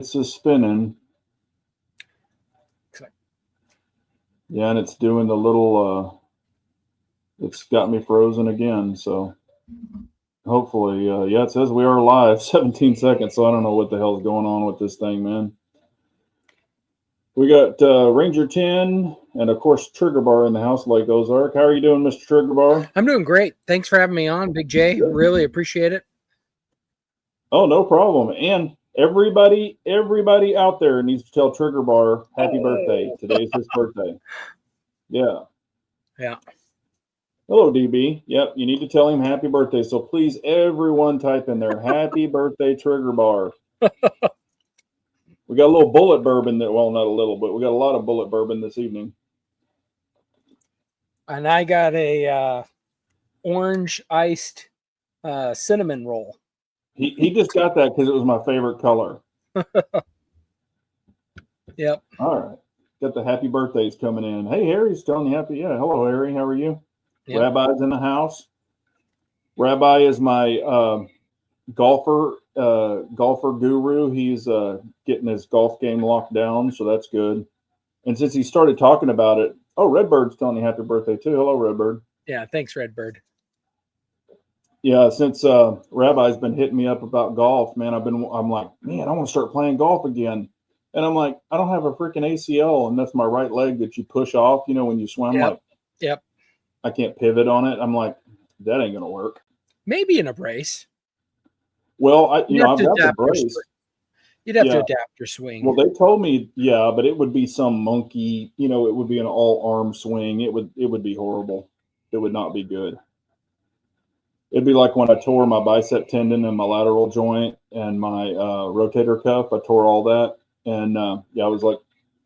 It's just spinning. Yeah, and it's doing the little, it's got me frozen again. So hopefully, yeah, it says we are live, 17 seconds. So I don't know what the hell's going on with this thing, man. We got Ranger 10 and, of course, Trigger Bar in the house like Ozark. How are you doing, Mr. Trigger Bar? I'm doing great. Thanks for having me on, Big J. Good. Really appreciate it. Oh, no problem. And everybody out there needs to tell Trigger Bar happy birthday. Today's his birthday. Yeah. Yeah. Hello, DB. Yep, you need to tell him happy birthday. So please, everyone type in there, happy birthday, Trigger Bar. We got a little bullet bourbon that, well, not a little, but we got a lot of bullet bourbon this evening. And I got a orange iced cinnamon roll. He just got that because it was my favorite color. Yep. All right. Got the happy birthdays coming in. Hey, Harry's telling you happy. Yeah. Hello, Harry. How are you? Yep. Rabbi's in the house. Rabbi is my golfer guru. He's getting his golf game locked down, so that's good. And since he started talking about it, oh, Redbird's telling you happy birthday too. Hello, Redbird. Yeah, thanks, Redbird. Yeah, since Rabbi's been hitting me up about golf, man, I'm like, man, I want to start playing golf again. And I'm like, I don't have a freaking ACL, and that's my right leg that you push off, you know, when you swim. Yep. Like, yep. I can't pivot on it. I'm like, that ain't gonna work. Maybe in a brace. Well, I've got the brace. You'd have to adapt your swing. Well, they told me, yeah, but it would be some monkey, you know, it would be an all-arm swing. It would be horrible. It would not be good. It'd be like when I tore my bicep tendon and my lateral joint and my rotator cuff. I tore all that. And, yeah, I was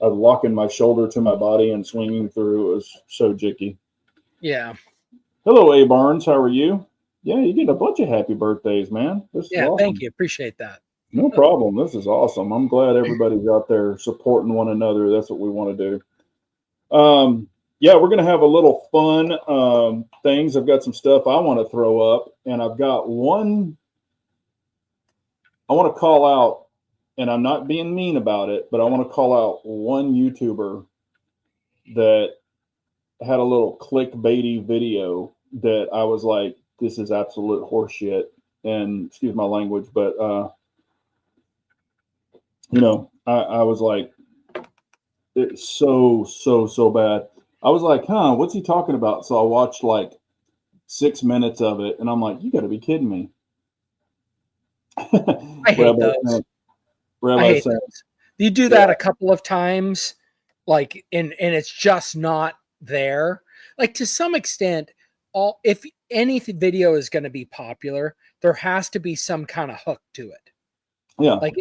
locking my shoulder to my body and swinging through. It was so jicky. Yeah. Hello, A. Barnes. How are you? Yeah, you get a bunch of happy birthdays, man. This is awesome. Thank you. Appreciate that. No problem. This is awesome. I'm glad everybody's out there supporting one another. That's what we want to do. Yeah, we're going to have a little fun things. I've got some stuff I want to throw up, and I've got one I want to call out, and I'm not being mean about it, but I want to call out one YouTuber that had a little clickbaity video that I was like, this is absolute horseshit. And excuse my language, but you know, I was like, it's so bad. I was like, what's he talking about? So I watched like 6 minutes of it, and I'm like, you got to be kidding me. I hate those. I hate those. You do that a couple of times, like, and it's just not there. Like, to some extent, if any video is going to be popular, there has to be some kind of hook to it. Yeah. Like,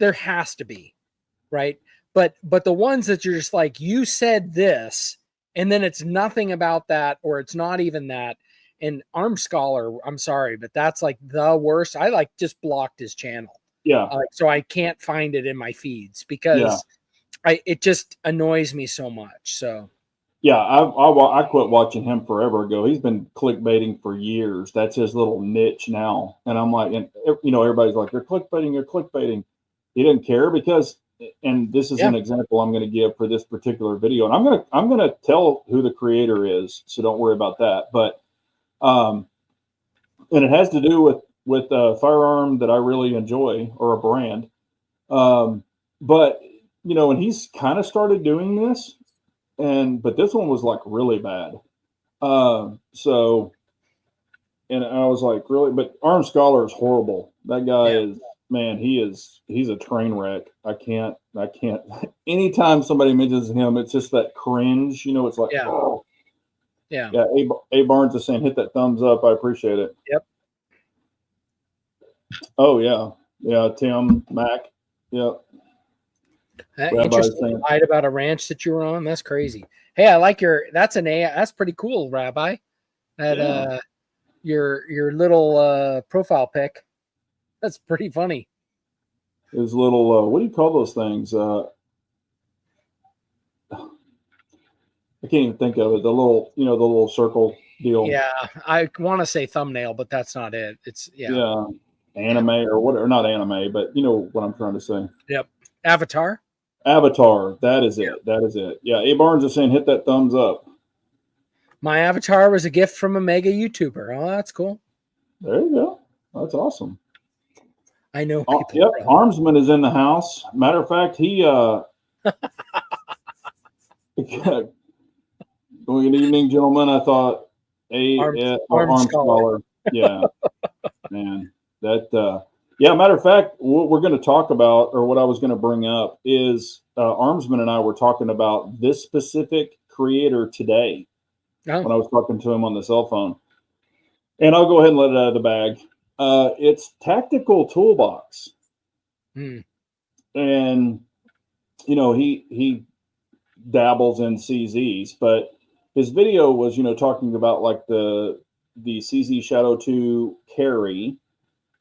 there has to be, right? But the ones that you're just like, you said this, and then it's nothing about that, or it's not even that. And Arm Scholar, I'm sorry, but that's like the worst. I just blocked his channel. Yeah. So I can't find it in my feeds because it just annoys me so much. So. Yeah, I quit watching him forever ago. He's been clickbaiting for years. That's his little niche now. And I'm like, and you know, everybody's like, you're clickbaiting. He didn't care because, and this is an example I'm going to give for this particular video. And I'm going to tell who the creator is, so don't worry about that. But, and it has to do with a firearm that I really enjoy, or a brand. But you know, and he's kind of started doing this. But this one was like really bad. So, and I was like, really, but Arm Scholar is horrible. That guy is, man, he's a train wreck. I can't, anytime somebody mentions him, it's just that cringe, you know, it's like, oh, yeah. A Barnes is saying, hit that thumbs up. I appreciate it. Yep. Oh yeah. Yeah. Tim Mac. Yep. Interesting. Lied about a ranch that you were on. That's crazy. Hey, I like that's pretty cool, Rabbi. That your little profile pic. That's pretty funny. His little what do you call those things? I can't even think of it. The little circle deal. Yeah, I want to say thumbnail, but that's not it. It's anime or whatever, not anime, but you know what I'm trying to say. Yep. Avatar. Avatar. That is it. That is it. Yeah. A Barnes is saying hit that thumbs up. My avatar was a gift from a mega YouTuber. Oh, that's cool. There you go. That's awesome. I know people. Yep. Armsman is in the house. Matter of fact, he good evening, gentlemen. I thought Arm Scholar. Yeah. Man. That yeah, matter of fact, what we're going to talk about, or what I was going to bring up, is Armsman and I were talking about this specific creator today when I was talking to him on the cell phone. And I'll go ahead and let it out of the bag. It's Tactical Toolbox. And, you know, he dabbles in CZs, but his video was, you know, talking about like the CZ Shadow 2 Carry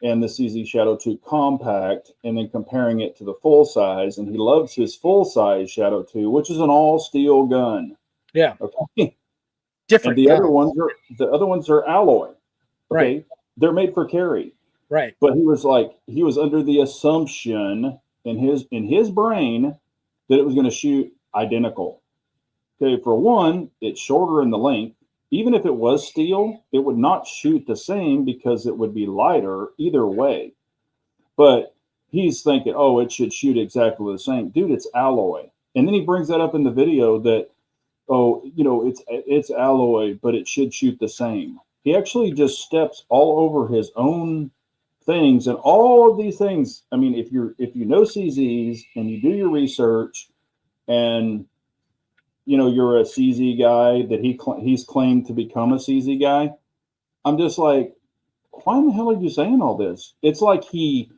and the CZ Shadow 2 Compact, and then comparing it to the full size. And he loves his full size Shadow 2, which is an all steel gun. Yeah. Okay. Different. And the other ones are alloy. Okay. Right. They're made for carry. Right. But he was under the assumption in his brain that it was going to shoot identical. Okay. For one, it's shorter in the length. Even if it was steel, it would not shoot the same because it would be lighter either way. But he's thinking, oh, it should shoot exactly the same. Dude, it's alloy. And then he brings that up in the video that, oh, you know, it's alloy, but it should shoot the same. He actually just steps all over his own things, and all of these things. I mean, if you know CZs and you do your research, and you know you're a CZ guy that he's claimed to become a CZ guy, I'm just like, why in the hell are you saying all this? It's like he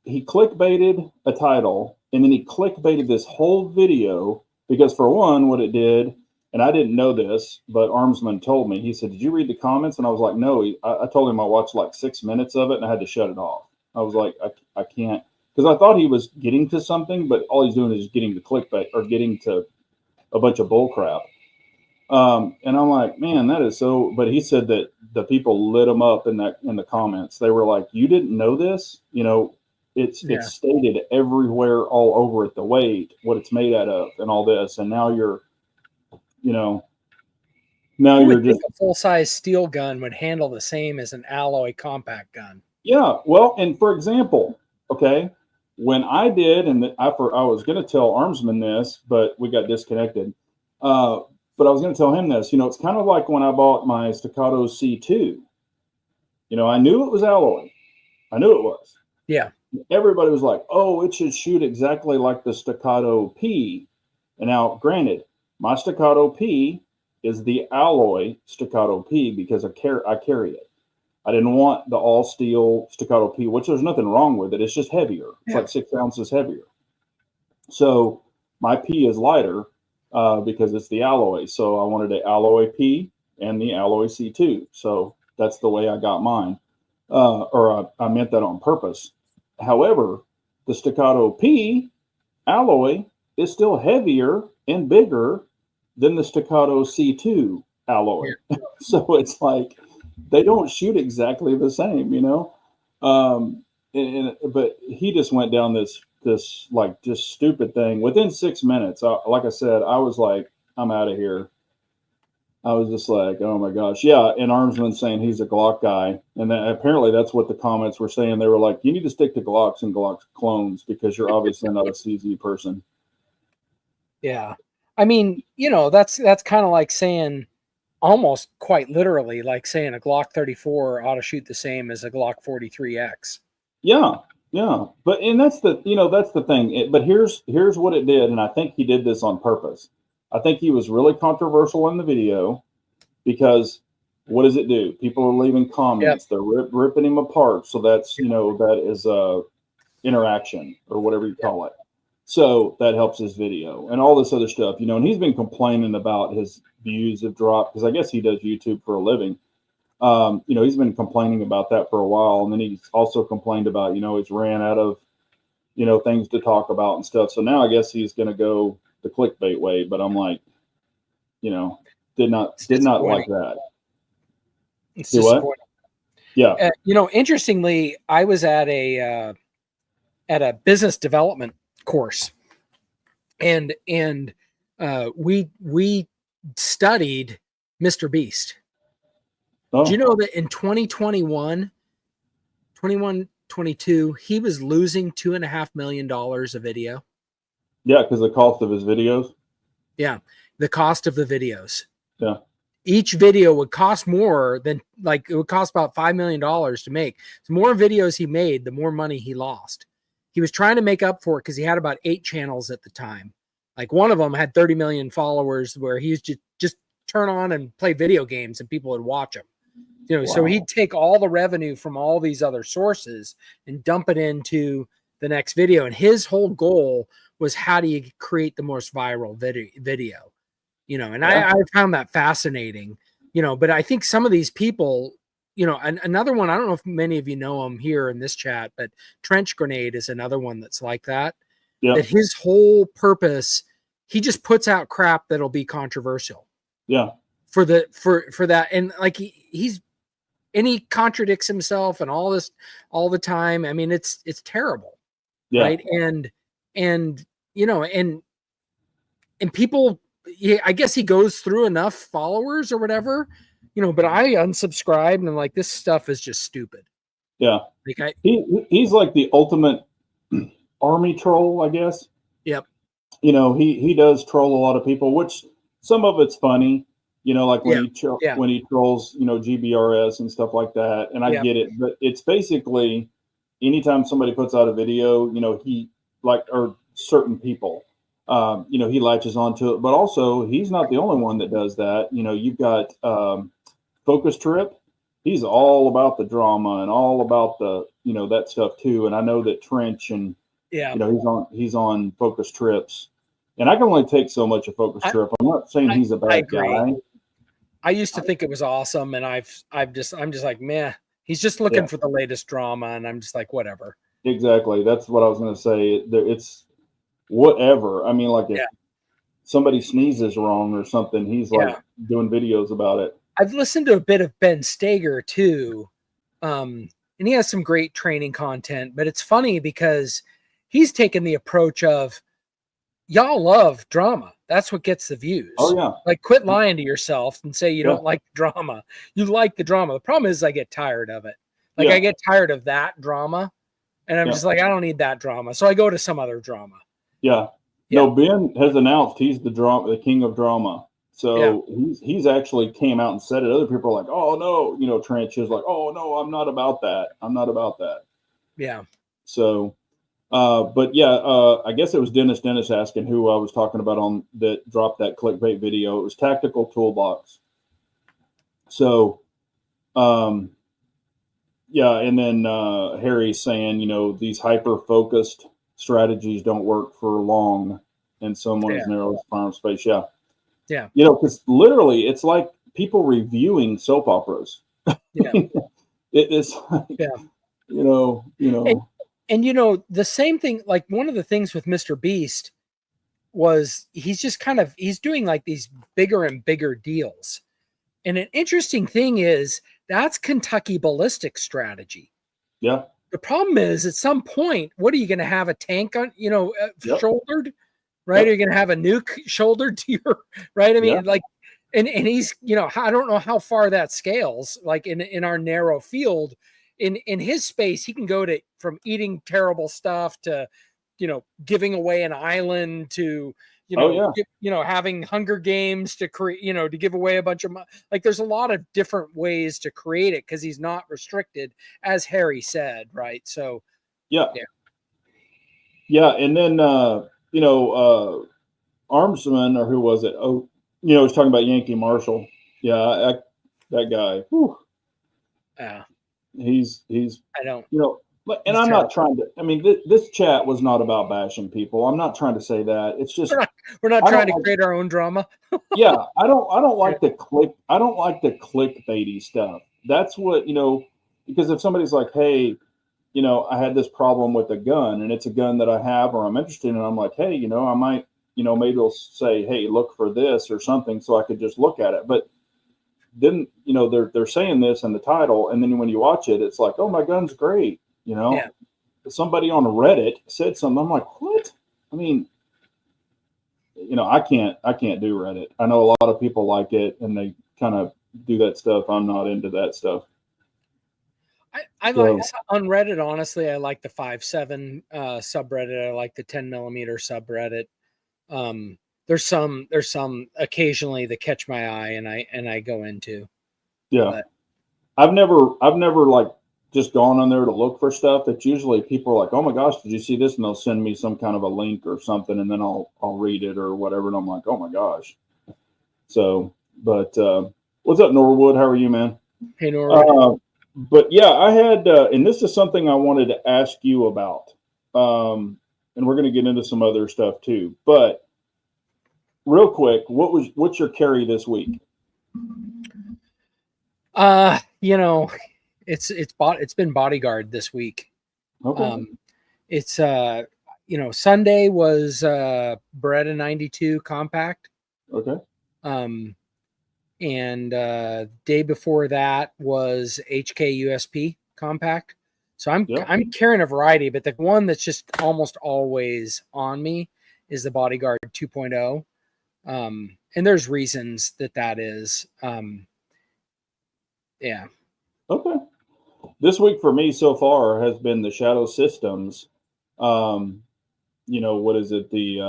clickbaited a title, and then he clickbaited this whole video because, for one, what it did, and I didn't know this, but Armsman told me. He said, "Did you read the comments?" And I was like, "No." I told him I watched like 6 minutes of it, and I had to shut it off. I was like, I can't, because I thought he was getting to something, but all he's doing is getting to clickbait or getting to a bunch of bull crap. And I'm like, man, that is so. But he said that the people lit him up in the comments. They were like, "You didn't know this? You know, it's stated everywhere, all over it, the weight, what it's made out of, and all this. And now you're, you know, now you're just a full size steel gun would handle the same as an alloy compact gun." Yeah. Well, and for example, okay, when I did, and I was going to tell Armsman this, but we got disconnected. But I was going to tell him this. You know, it's kind of like when I bought my Staccato C2. You know, I knew it was alloy. I knew it was. Yeah. Everybody was like, "Oh, it should shoot exactly like the Staccato P." And now, granted, my Staccato P is the alloy Staccato P because I carry it. I didn't want the all steel Staccato P, which there's nothing wrong with it. It's just heavier. It's like 6 ounces heavier. So my P is lighter because it's the alloy. So I wanted the alloy P and the alloy C2. So that's the way I got mine. I meant that on purpose. However, the Staccato P alloy is still heavier and bigger than the Staccato C2 alloy. Yeah. So it's like they don't shoot exactly the same, you know. But he just went down this like just stupid thing within 6 minutes. Like I said, I was like, I'm out of here. I was just like, oh my gosh, yeah. And Armsman saying he's a Glock guy, and apparently that's what the comments were saying. They were like, you need to stick to Glocks and Glock clones because you're obviously not a CZ person. Yeah, I mean, you know, that's kind of like saying, almost quite literally, like saying a Glock 34 ought to shoot the same as a Glock 43X. Yeah, yeah. But that's the thing. But here's what it did, and I think he did this on purpose. I think he was really controversial in the video because what does it do? People are leaving comments. Yep. They're ripping him apart. So that's, you know, that is interaction or whatever you call it. So that helps his video and all this other stuff, you know, and he's been complaining about his views have dropped because I guess he does YouTube for a living. You know, he's been complaining about that for a while. And then he's also complained about, you know, he's ran out of, you know, things to talk about and stuff. So now I guess he's going to go the clickbait way, but I'm like, you know, did not like that. It's disappointing. Yeah. You know, interestingly, I was at a business development course. And we studied Mr. Beast. Oh. Do you know that in 2021, 22, he was losing $2.5 million a video? Yeah, because the cost of his videos. Yeah, the cost of the videos. Yeah. Each video would cost more than, like, it would cost about $5 million to make. The more videos he made, the more money he lost. He was trying to make up for it because he had about 8 channels at the time. Like, one of them had 30 million followers, where he used to just turn on and play video games and people would watch him. You know, Wow. so he'd take all the revenue from all these other sources and dump it into the next video. And his whole goal was, how do you create the most viral video? You know, and I found that fascinating, you know, but I think some of these people, you know, another one, I don't know if many of you know him here in this chat, but Trench Grenade is another one that's like that. Yeah. That his whole purpose, he just puts out crap that'll be controversial. Yeah. For that. And like he contradicts himself and all this all the time. I mean, it's terrible. Yeah. Right. And you know, and people, I guess he goes through enough followers or whatever, you know, but I unsubscribed and I'm like, this stuff is just stupid. Yeah. Like he's like the ultimate army troll, I guess. Yep. You know, he does troll a lot of people, which some of it's funny, you know, like when he trolls, you know, GBRS and stuff like that. And I get it, but it's basically anytime somebody puts out a video, you know, he like, or certain people, you know, he latches onto it, but also he's not the only one that does that. You know, you've got Focus Trip. He's all about the drama and all about the, you know, that stuff too. And I know that Trench and, you know, he's on Focus Trips, and I can only take so much of Focus Trip. I'm not saying he's a bad guy. I used to think it was awesome, and I'm just like, meh. He's just looking for the latest drama, and I'm just like, whatever. Exactly. That's what I was going to say. It's whatever. I mean, like if somebody sneezes wrong or something, he's like doing videos about it. I've listened to a bit of Ben Steger too, and he has some great training content. But it's funny because he's taken the approach of, y'all love drama. That's what gets the views. Oh yeah. Like, quit lying to yourself and say you don't like drama. You like the drama. The problem is I get tired of it. Like I get tired of that drama, and I'm just like, I don't need that drama. So I go to some other drama. Yeah. No, Ben has announced he's the king of drama. So he's actually came out and said it. Other people are like, oh no, you know, Trench is like, oh no, I'm not about that. I'm not about that. Yeah. So but I guess it was Dennis asking who I was talking about on that dropped that clickbait video. It was Tactical Toolbox. So, and then Harry's saying, you know, these hyper-focused strategies don't work for long in someone's narrow farm space. Yeah. Yeah. You know, because literally it's like people reviewing soap operas. Yeah. It is like, you know. And you know, the same thing, like one of the things with Mr. Beast was he's doing like these bigger and bigger deals. And an interesting thing is that's Kentucky ballistic strategy. Yeah. The problem is at some point, what are you going to have a tank on, you know, shouldered, right? Are you going to have a nuke shouldered to your, right? I mean, like, and he's, you know, I don't know how far that scales, like in our narrow field. In his space, he can go from eating terrible stuff to, you know, giving away an island to, you know, having Hunger Games to create, you know, to give away a bunch of like. There's a lot of different ways to create it because he's not restricted, as Harry said, right? So, and then you know, Armsman, or who was it? Oh, you know, he's talking about Yankee Marshall. Yeah, that guy. Whew. Yeah. He's I don't, you know, and I'm not trying to, I mean, this chat was not about bashing people. I'm not trying to say that. It's just, we're not trying to create our own drama. I don't like the clickbaity stuff. That's what, you know, because if somebody's like, hey, you know, I had this problem with a gun and it's a gun that I have, or I'm interested in, and I'm like, hey, you know, I might, you know, maybe they'll say, hey, look for this or something. So I could just look at it. But then, you know, they're saying this in the title, and then when you watch it, it's like, oh, my gun's great. You know, somebody on Reddit said something. I'm like, what? I mean, I can't do Reddit. I know a lot of people like it and they kind of do that stuff. I'm not into that stuff. I like on Reddit, honestly, I like the 5.7 subreddit. I like the 10mm subreddit. There's some occasionally that catch my eye and I go into. Yeah. But I've never like just gone on there to look for stuff. That's usually people are like, oh my gosh, did you see this? And they'll send me some kind of a link or something, and then I'll read it or whatever. And I'm like, oh my gosh. So, but what's up, Norwood? How are you, man? Hey, Norwood. But yeah, I had, and this is something I wanted to ask you about. And we're going to get into some other stuff too. But real quick, what's your carry this week? It's been Bodyguard this week. Okay. It's Sunday was Beretta 92 compact. Okay. And day before that was HK USP compact. So I'm carrying a variety, but the one that's just almost always on me is the Bodyguard 2.0. And there's reasons that is. Yeah. Okay. This week for me so far has been the Shadow Systems. What is it? The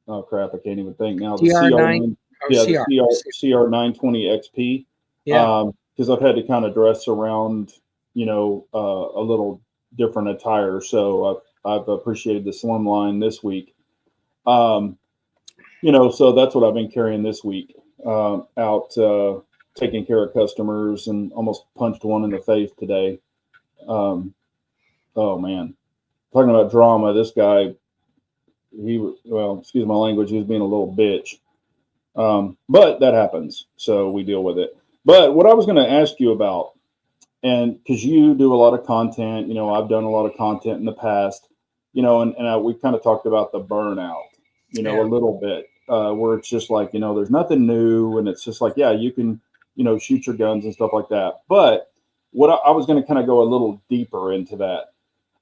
oh crap, I can't even think now. The CR9. The CR920 XP. Yeah. Because I've had to kind of dress around, a little different attire. So I've appreciated the slim line this week. So that's what I've been carrying this week. Out taking care of customers and almost punched one in the face today. Oh man, talking about drama. This guy, excuse my language, he was being a little bitch. But that happens, so we deal with it. But what I was going to ask you about, and because you do a lot of content, I've done a lot of content in the past, and we kind of talked about the burnout, a little bit, where it's just like, there's nothing new, and it's just like, yeah, you can, shoot your guns and stuff like that. But what I was going to kind of go a little deeper into that.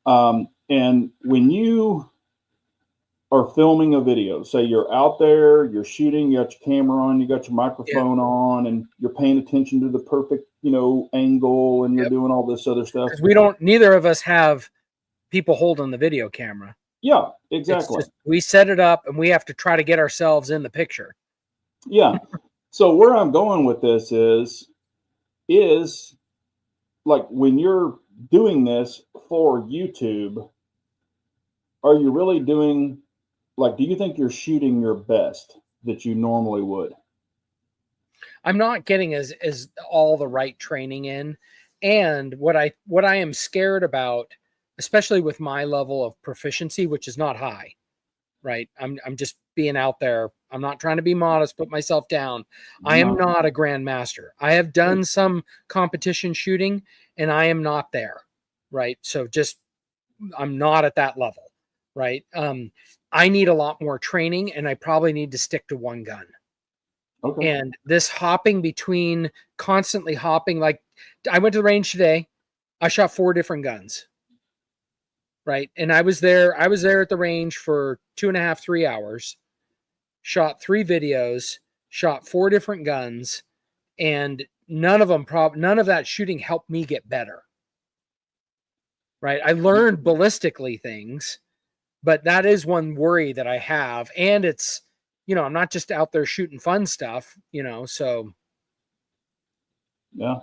And when you are filming a video, say you're out there, you're shooting, you got your camera on, you got your microphone on, and you're paying attention to the perfect, angle, and you're doing all this other stuff. Neither of us have people holding the video camera. Yeah, exactly. We set it up and we have to try to get ourselves in the picture. Yeah. So where I'm going with this is like when you're doing this for YouTube, are you really doing, like, do you think you're shooting your best that you normally would? I'm not getting as all the right training in. And what I am scared about, especially with my level of proficiency, which is not high, right? I'm just being out there. I'm not trying to be modest, put myself down. I am not a grandmaster. I have done some competition shooting and I am not there, right? So I'm not at that level, right? I need a lot more training and I probably need to stick to one gun. Okay. And this constantly hopping, like I went to the range today, I shot 4 different guns. Right. And I was there at the range for 2.5, 3 hours, shot 3 videos, shot 4 different guns, and none of that shooting helped me get better. Right. I learned ballistically things, but that is one worry that I have. And it's, I'm not just out there shooting fun stuff, so. Yeah.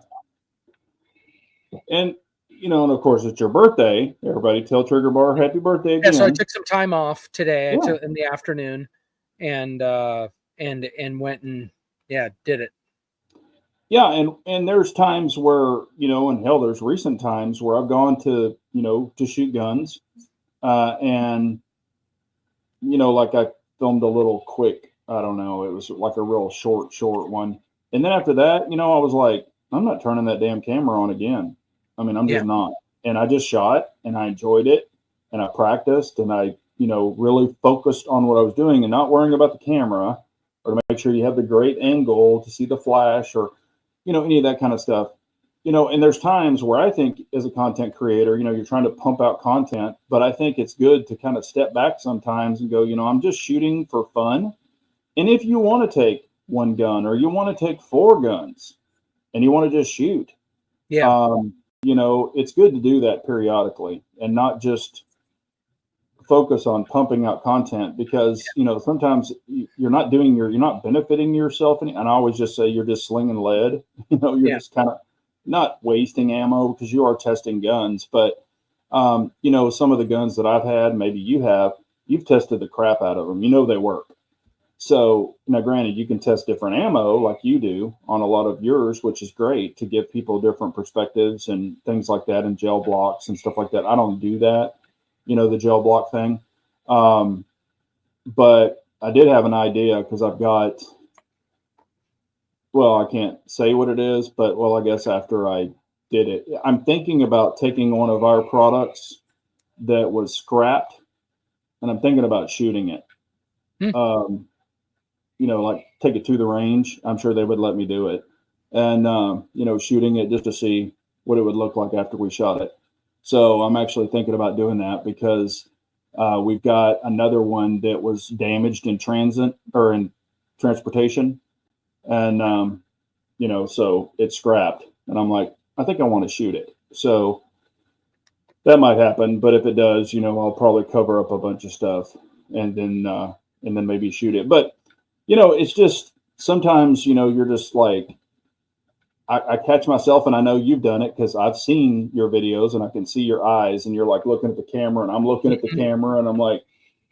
And, and of course it's your birthday. Everybody tell Trigger Bar happy birthday again. Yeah, so I took some time off today in the afternoon and went and did it. Yeah, and there's times where, and hell, there's recent times where I've gone to, to shoot guns. And, like I filmed a little quick, I don't know, it was like a real short one. And then after that, I was like, I'm not turning that damn camera on again. I mean, I'm just not. And I just shot and I enjoyed it and I practiced and I, really focused on what I was doing and not worrying about the camera or to make sure you have the great angle to see the flash or, any of that kind of stuff. and there's times where I think as a content creator, you're trying to pump out content, but I think it's good to kind of step back sometimes and go, I'm just shooting for fun. And if you want to take one gun or you want to take 4 guns and you want to just shoot, it's good to do that periodically and not just focus on pumping out content, because sometimes you're not benefiting yourself, and I always just say you're just slinging lead. You're just kind of not wasting ammo, because you are testing guns. But some of the guns that I've had, maybe you've tested the crap out of them. They work. So now, granted, you can test different ammo like you do on a lot of yours, which is great to give people different perspectives and things like that, and gel blocks and stuff like that. I don't do that, the gel block thing. But I did have an idea, because I've got, I can't say what it is, but I guess after I did it, I'm thinking about taking one of our products that was scrapped, and I'm thinking about shooting it. Like take it to the range. I'm sure they would let me do it. And, shooting it just to see what it would look like after we shot it. So I'm actually thinking about doing that, because we've got another one that was damaged in transit or in transportation. And, so it's scrapped. And I'm like, I think I want to shoot it. So that might happen. But if it does, I'll probably cover up a bunch of stuff and then maybe shoot it. But, it's just sometimes, you're just like, I catch myself, and I know you've done it because I've seen your videos and I can see your eyes, and you're like looking at the camera, and I'm looking at the camera, and I'm like,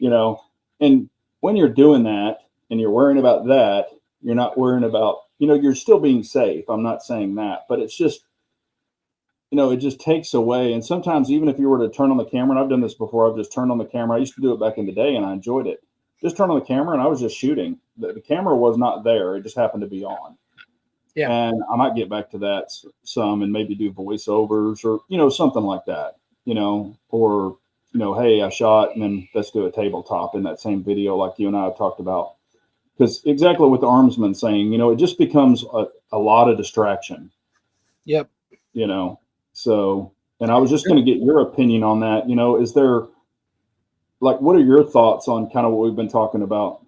and when you're doing that and you're worrying about that, you're not worrying about, you're still being safe. I'm not saying that, but it's just, it just takes away. And sometimes even if you were to turn on the camera, and I've done this before, I've just turned on the camera. I used to do it back in the day and I enjoyed it. Just turn on the camera and I was just shooting. The camera was not there. It just happened to be on. Yeah. And I might get back to that some and maybe do voiceovers or, something like that, or, hey, I shot, and then let's do a tabletop in that same video like you and I have talked about. Because exactly what the armsman saying, it just becomes a lot of distraction. Yep. So, and I was just going to get your opinion on that. Is there, like, what are your thoughts on kind of what we've been talking about?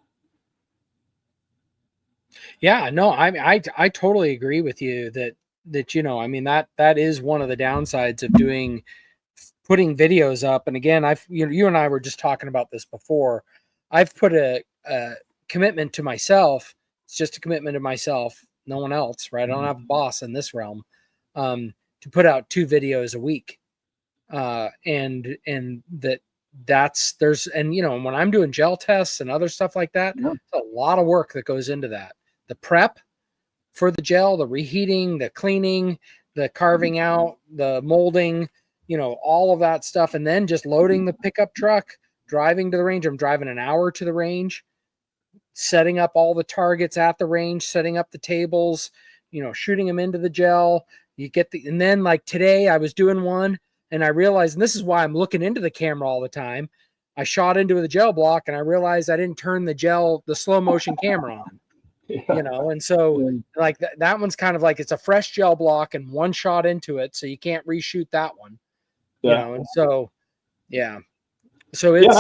Yeah, no, I totally agree with you that that is one of the downsides of putting videos up. And again, you and I were just talking about this before. I've put a commitment to myself. It's just a commitment to myself, no one else, right? I don't have a boss in this realm, to put out 2 videos a week. And when I'm doing gel tests and other stuff like that, it's a lot of work that goes into that. The prep for the gel, the reheating, the cleaning, the carving out, the molding, all of that stuff. And then just loading the pickup truck, driving to the range. I'm driving an hour to the range, setting up all the targets at the range, setting up the tables, shooting them into the gel. And then like today I was doing one and I realized, and this is why I'm looking into the camera all the time. I shot into the gel block and I realized I didn't turn the slow motion camera on. And so like that one's kind of like, it's a fresh gel block and one shot into it, so you can't reshoot that one. And so so it's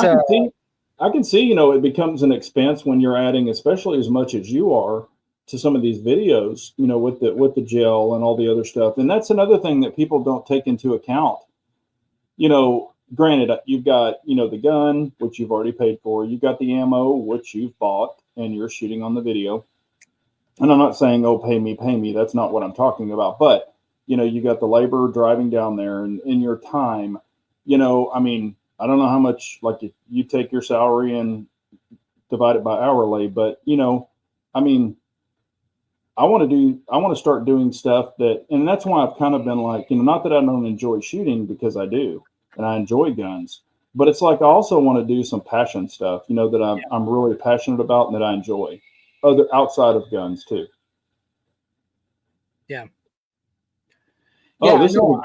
I can see it becomes an expense when you're adding, especially as much as you are, to some of these videos, with the gel and all the other stuff. And that's another thing that people don't take into account. Granted, you've got the gun, which you've already paid for, you've got the ammo, which you've bought and you're shooting on the video. And I'm not saying, oh, pay me. That's not what I'm talking about. But, you got the labor driving down there and in your time, I don't know how much, like, if you take your salary and divide it by hourly, but, I want to start doing stuff and that's why I've kind of been like, not that I don't enjoy shooting, because I do, and I enjoy guns, but it's like, I also want to do some passion stuff, that I'm really passionate about and that I enjoy. Other outside of guns too. Yeah. Oh,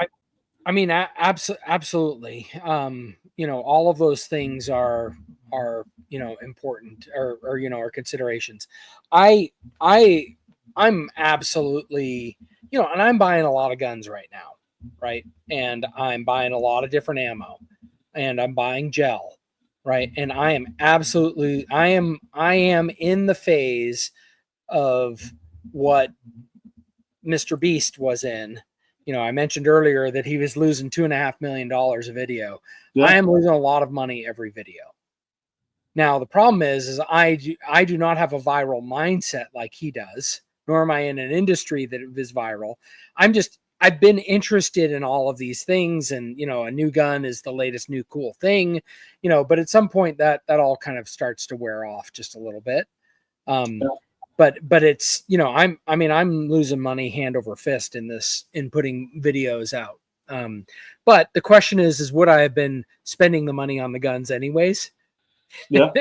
absolutely. All of those things are important or are considerations. I'm absolutely and I'm buying a lot of guns right now, right? And I'm buying a lot of different ammo, and I'm buying gel, right? And I am in the phase of what Mr. Beast was in. I mentioned earlier that he was losing $2.5 million a video. Yeah. I am losing a lot of money every video. Now, the problem is I do not have a viral mindset like he does, nor am I in an industry that is viral. I've been interested in all of these things, and a new gun is the latest new cool thing, but at some point that all kind of starts to wear off just a little bit. But it's, I'm losing money hand over fist in putting videos out. But the question is would I have been spending the money on the guns anyways? Yeah.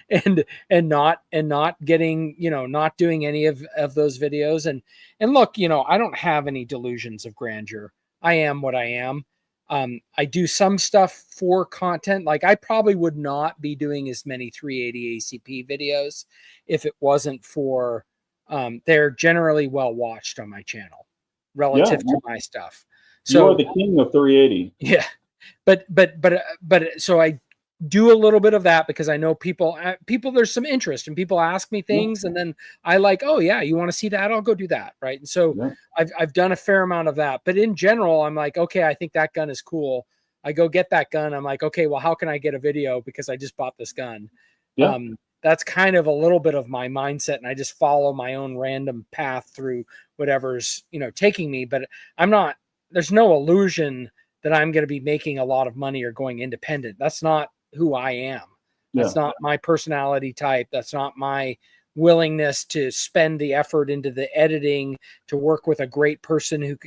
and not getting, not doing any of those videos. And look, I don't have any delusions of grandeur. I am what I am. I do some stuff for content. Like I probably would not be doing as many 380 ACP videos if it wasn't for, they're generally well watched on my channel relative to my stuff. So you are the king of 380. Yeah. But so I do a little bit of that because I know people, there's some interest and people ask me things, and then I like, oh yeah, you want to see that? I'll go do that. Right. And so I've done a fair amount of that, but in general, I'm like, okay, I think that gun is cool. I go get that gun. I'm like, okay, well, how can I get a video? Because I just bought this gun. Yeah. That's kind of a little bit of my mindset, and I just follow my own random path through whatever's, taking me, but there's no illusion that I'm going to be making a lot of money or going independent. That's not who I am. That's not my personality type. That's not my willingness to spend the effort into the editing, to work with a great person who,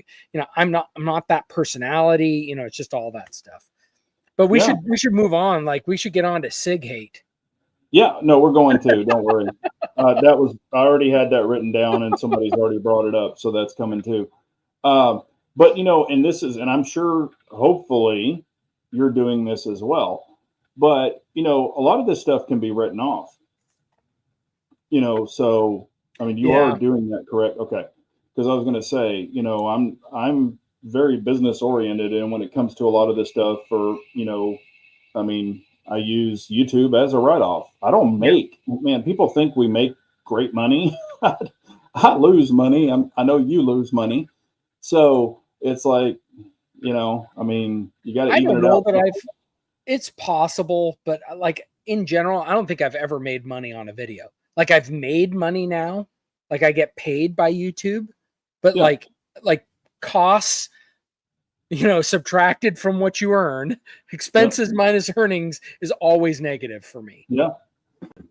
I'm not that personality, it's just all that stuff. But we should move on. Like we should get on to SIG hate. Yeah, no, we're going to, don't worry. I already had that written down and somebody's already brought it up. So that's coming too. But, and I'm sure, hopefully you're doing this as well. But, a lot of this stuff can be written off, so, I mean, you are doing that correct. Okay. Because I was going to say, I'm very business oriented. And when it comes to a lot of this stuff I use YouTube as a write-off. I don't make, man, people think we make great money. I lose money. I know you lose money. So it's like, you got to even it out. It's possible, but like in general, I don't think I've ever made money on a video. Like I've made money now, like I get paid by YouTube, but like costs, subtracted from what you earn, expenses minus earnings is always negative for me. Yeah.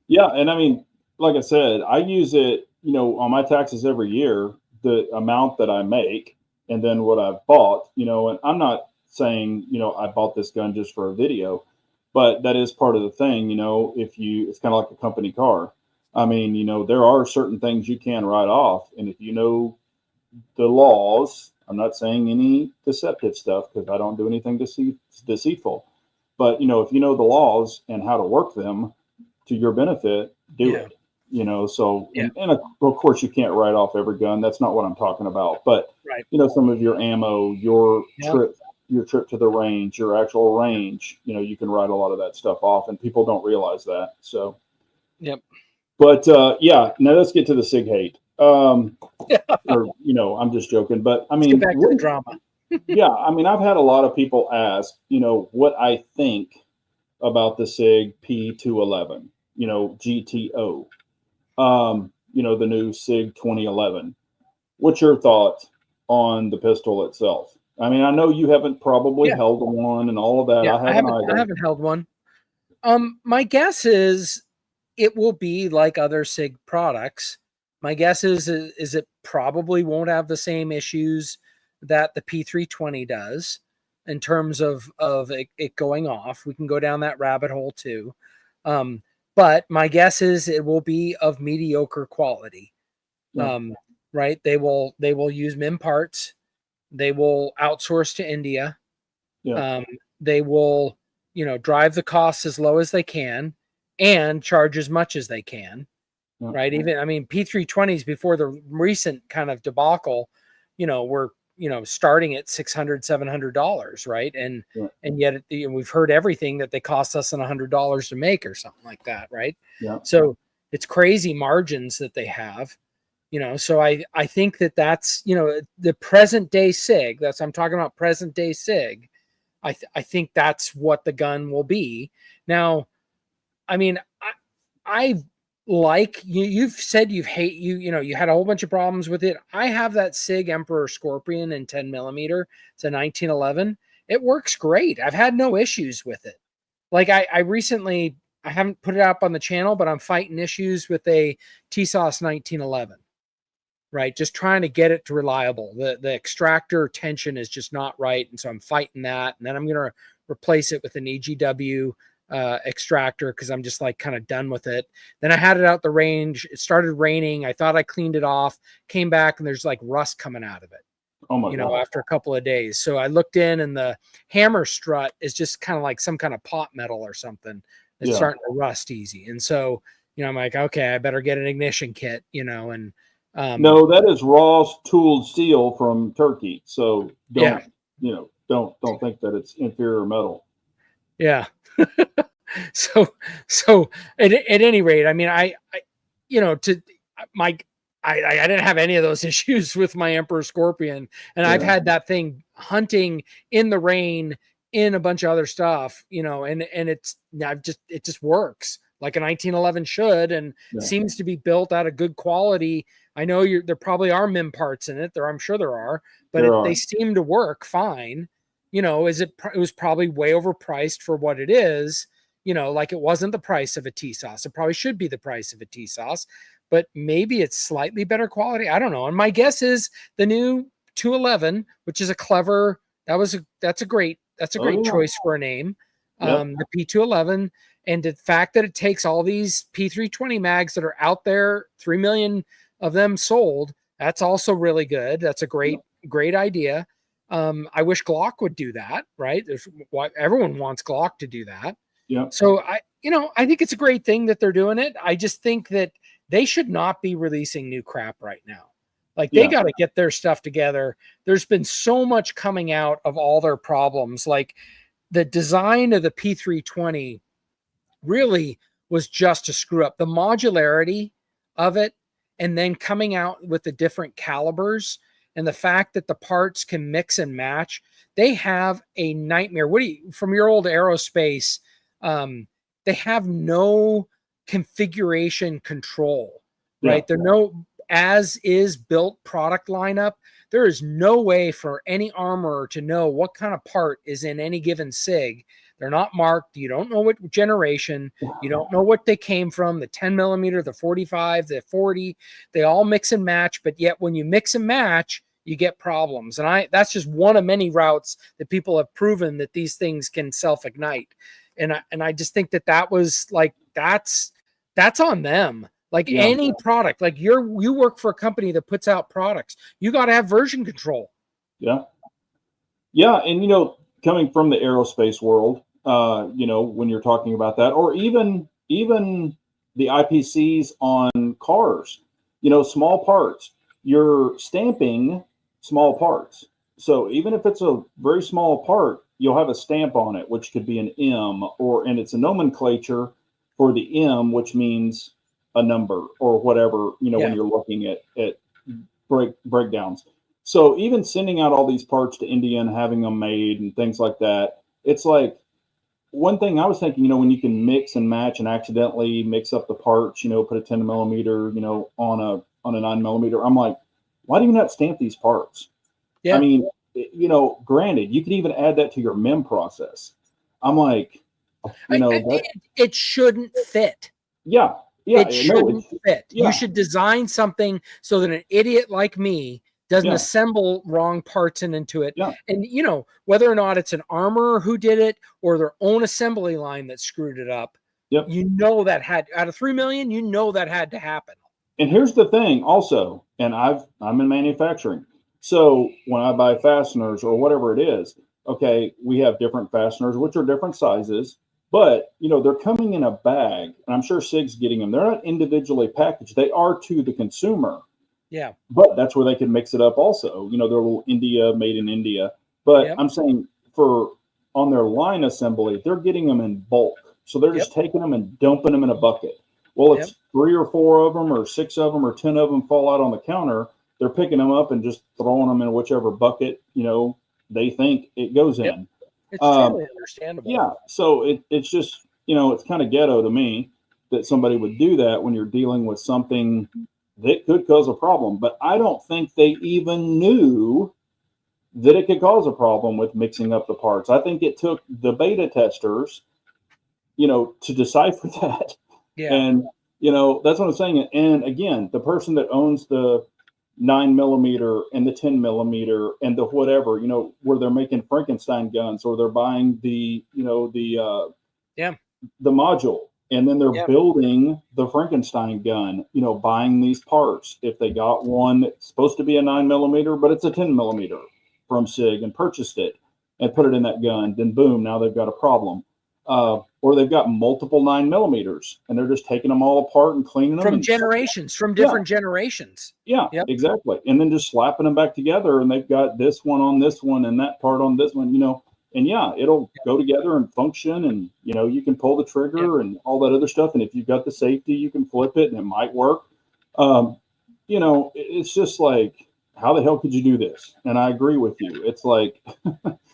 Yeah. And like I said, I use it, on my taxes every year, the amount that I make and then what I've bought, and I'm not saying, I bought this gun just for a video, but that is part of the thing, it's kind of like a company car. There are certain things you can write off. And if you know the laws, I'm not saying any deceptive stuff because I don't do anything deceitful. But, if you know the laws and how to work them to your benefit, do it. So, and of course you can't write off every gun. That's not what I'm talking about. But, some of your ammo, your trip to the range, your actual range, you can write a lot of that stuff off, and people don't realize that. So, But now let's get to the SIG hate. I'm just joking, but let's get back to the drama. I've had a lot of people ask, what I think about the SIG P211, GTO, the new SIG 2011. What's your thought on the pistol itself? I know you haven't probably held one and all of that. I haven't held one. My guess is it will be like other SIG products. My guess is it probably won't have the same issues that the P320 does in terms of it going off. We can go down that rabbit hole too. But my guess is it will be of mediocre quality. Right? They will use MIM parts. They will outsource to India. They will, drive the costs as low as they can and charge as much as they can. Right. Even, P320s before the recent kind of debacle we're, starting at $600, $700, right? And Yeah. and yet we've heard everything that they cost us $100 to make or something like that, right? Yeah. So it's crazy margins that they have. So I think that's, the present day SIG, I'm talking about present day SIG. I think that's what the gun will be. Now, I mean, I like you've said you had a whole bunch of problems with it. I have that SIG Emperor Scorpion in 10 millimeter. It's a 1911. It works great. I've had no issues with it. Like I recently, I haven't put it up on the channel, but I'm fighting issues with a TSOS 1911. Right, just trying to get it to reliable. The extractor tension is just not right, and so I'm fighting that. And then I'm going to replace it with an EGW extractor because I'm just like kind of done with it. Then I had it out the range. It started raining. I thought I cleaned it off. Came back and there's like rust coming out of it. Oh my God. After a couple of days. So I looked in, and the hammer strut is just kind of like some kind of pot metal or something. It's starting to rust easy. And so I'm like, okay, I better get an ignition kit. And no, that is raw tooled steel from Turkey. So don't think that it's inferior metal. Yeah. so at any rate, I mean, I didn't have any of those issues with my Emperor Scorpion, and I've had that thing hunting in the rain in a bunch of other stuff, and it just works like a 1911 should, and seems to be built out of good quality. I know there probably are MIM parts in it. I'm sure there are, but they seem to work fine. It was probably way overpriced for what it is. Like it wasn't the price of a TSOS. It probably should be the price of a TSOS, but maybe it's slightly better quality. I don't know. And my guess is the new 211, which is that's a great choice for a name. The P211, and the fact that it takes all these P320 mags that are out there, 3 million of them sold, that's also really good. That's a great idea. I wish Glock would do that, right? Everyone wants Glock to do that. Yeah. So I think it's a great thing that they're doing it. I just think that they should not be releasing new crap right now. Like they got to get their stuff together. There's been so much coming out of all their problems. Like the design of the P320 really was just to screw up the modularity of it, and then coming out with the different calibers and the fact that the parts can mix and match. They have a nightmare. From your old aerospace, they have no configuration control, right? They're no as is built product lineup. There is no way for any armorer to know what kind of part is in any given SIG. They're not marked. You don't know what generation. You don't know what they came from, the 10 millimeter, the 45, the 40. They all mix and match, but yet when you mix and match, you get problems. And that's just one of many routes that people have proven that these things can self-ignite. And I just think that was like, that's on them. Like any product, like you work for a company that puts out products, you got to have version control. Yeah. Yeah. And, coming from the aerospace world, when you're talking about that, or even the IPCs on cars, small parts, you're stamping small parts. So even if it's a very small part, you'll have a stamp on it, which could be an M, and it's a nomenclature for the M, which means a number or whatever, when you're looking at breakdowns. So even sending out all these parts to India and having them made and things like that, it's like one thing I was thinking, when you can mix and match and accidentally mix up the parts, put a 10 millimeter, on a 9 millimeter. I'm like, why do you not stamp these parts? Yeah. I mean, granted, you could even add that to your MIM process. I'm like, it shouldn't fit. Yeah. It shouldn't fit. Yeah. You should design something so that an idiot like me doesn't assemble wrong parts into it. Yeah. And, whether or not it's an armorer who did it or their own assembly line that screwed it up, that had, out of 3 million, that had to happen. And here's the thing also, and I'm in manufacturing. So when I buy fasteners or whatever it is, okay, we have different fasteners, which are different sizes, but, they're coming in a bag, and I'm sure SIG's getting them. They're not individually packaged. They are to the consumer. Yeah. But that's where they can mix it up also. They're a little India, made in India. But I'm saying on their line assembly, they're getting them in bulk. So they're just taking them and dumping them in a bucket. Well, it's 3 or 4 of them or 6 of them or 10 of them fall out on the counter. They're picking them up and just throwing them in whichever bucket, they think it goes in. It's totally understandable. Yeah. So it's just, it's kind of ghetto to me that somebody would do that when you're dealing with something that could cause a problem. But I don't think they even knew that it could cause a problem with mixing up the parts. I think it took the beta testers, to decipher that. Yeah. And, that's what I'm saying. And again, the person that owns the 9mm and the 10mm and the whatever, where they're making Frankenstein guns, or they're buying the module, and then they're building the Frankenstein gun, buying these parts. If they got one that's supposed to be a 9mm, but it's a 10mm from SIG, and purchased it and put it in that gun, then boom, now they've got a problem. Or they've got multiple 9mm and they're just taking them all apart and cleaning them from generations, from different generations. Yeah, exactly. And then just slapping them back together, and they've got this one on this one and that part on this one, and it'll go together and function, and you can pull the trigger and all that other stuff. And if you've got the safety, you can flip it and it might work. It's just like, how the hell could you do this? And I agree with you. It's like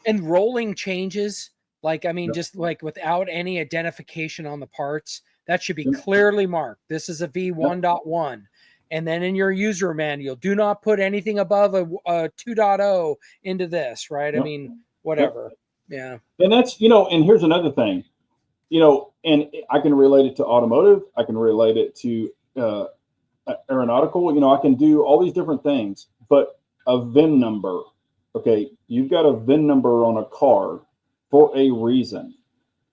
and rolling changes. Like, I mean, just like without any identification on the parts, that should be clearly marked. This is a V1.1. And then in your user manual, do not put anything above a 2.0 into this, right? I mean, whatever. Yeah. And that's, and here's another thing, and I can relate it to automotive. I can relate it to aeronautical. I can do all these different things, but a VIN number, okay, you've got a VIN number on a car for a reason.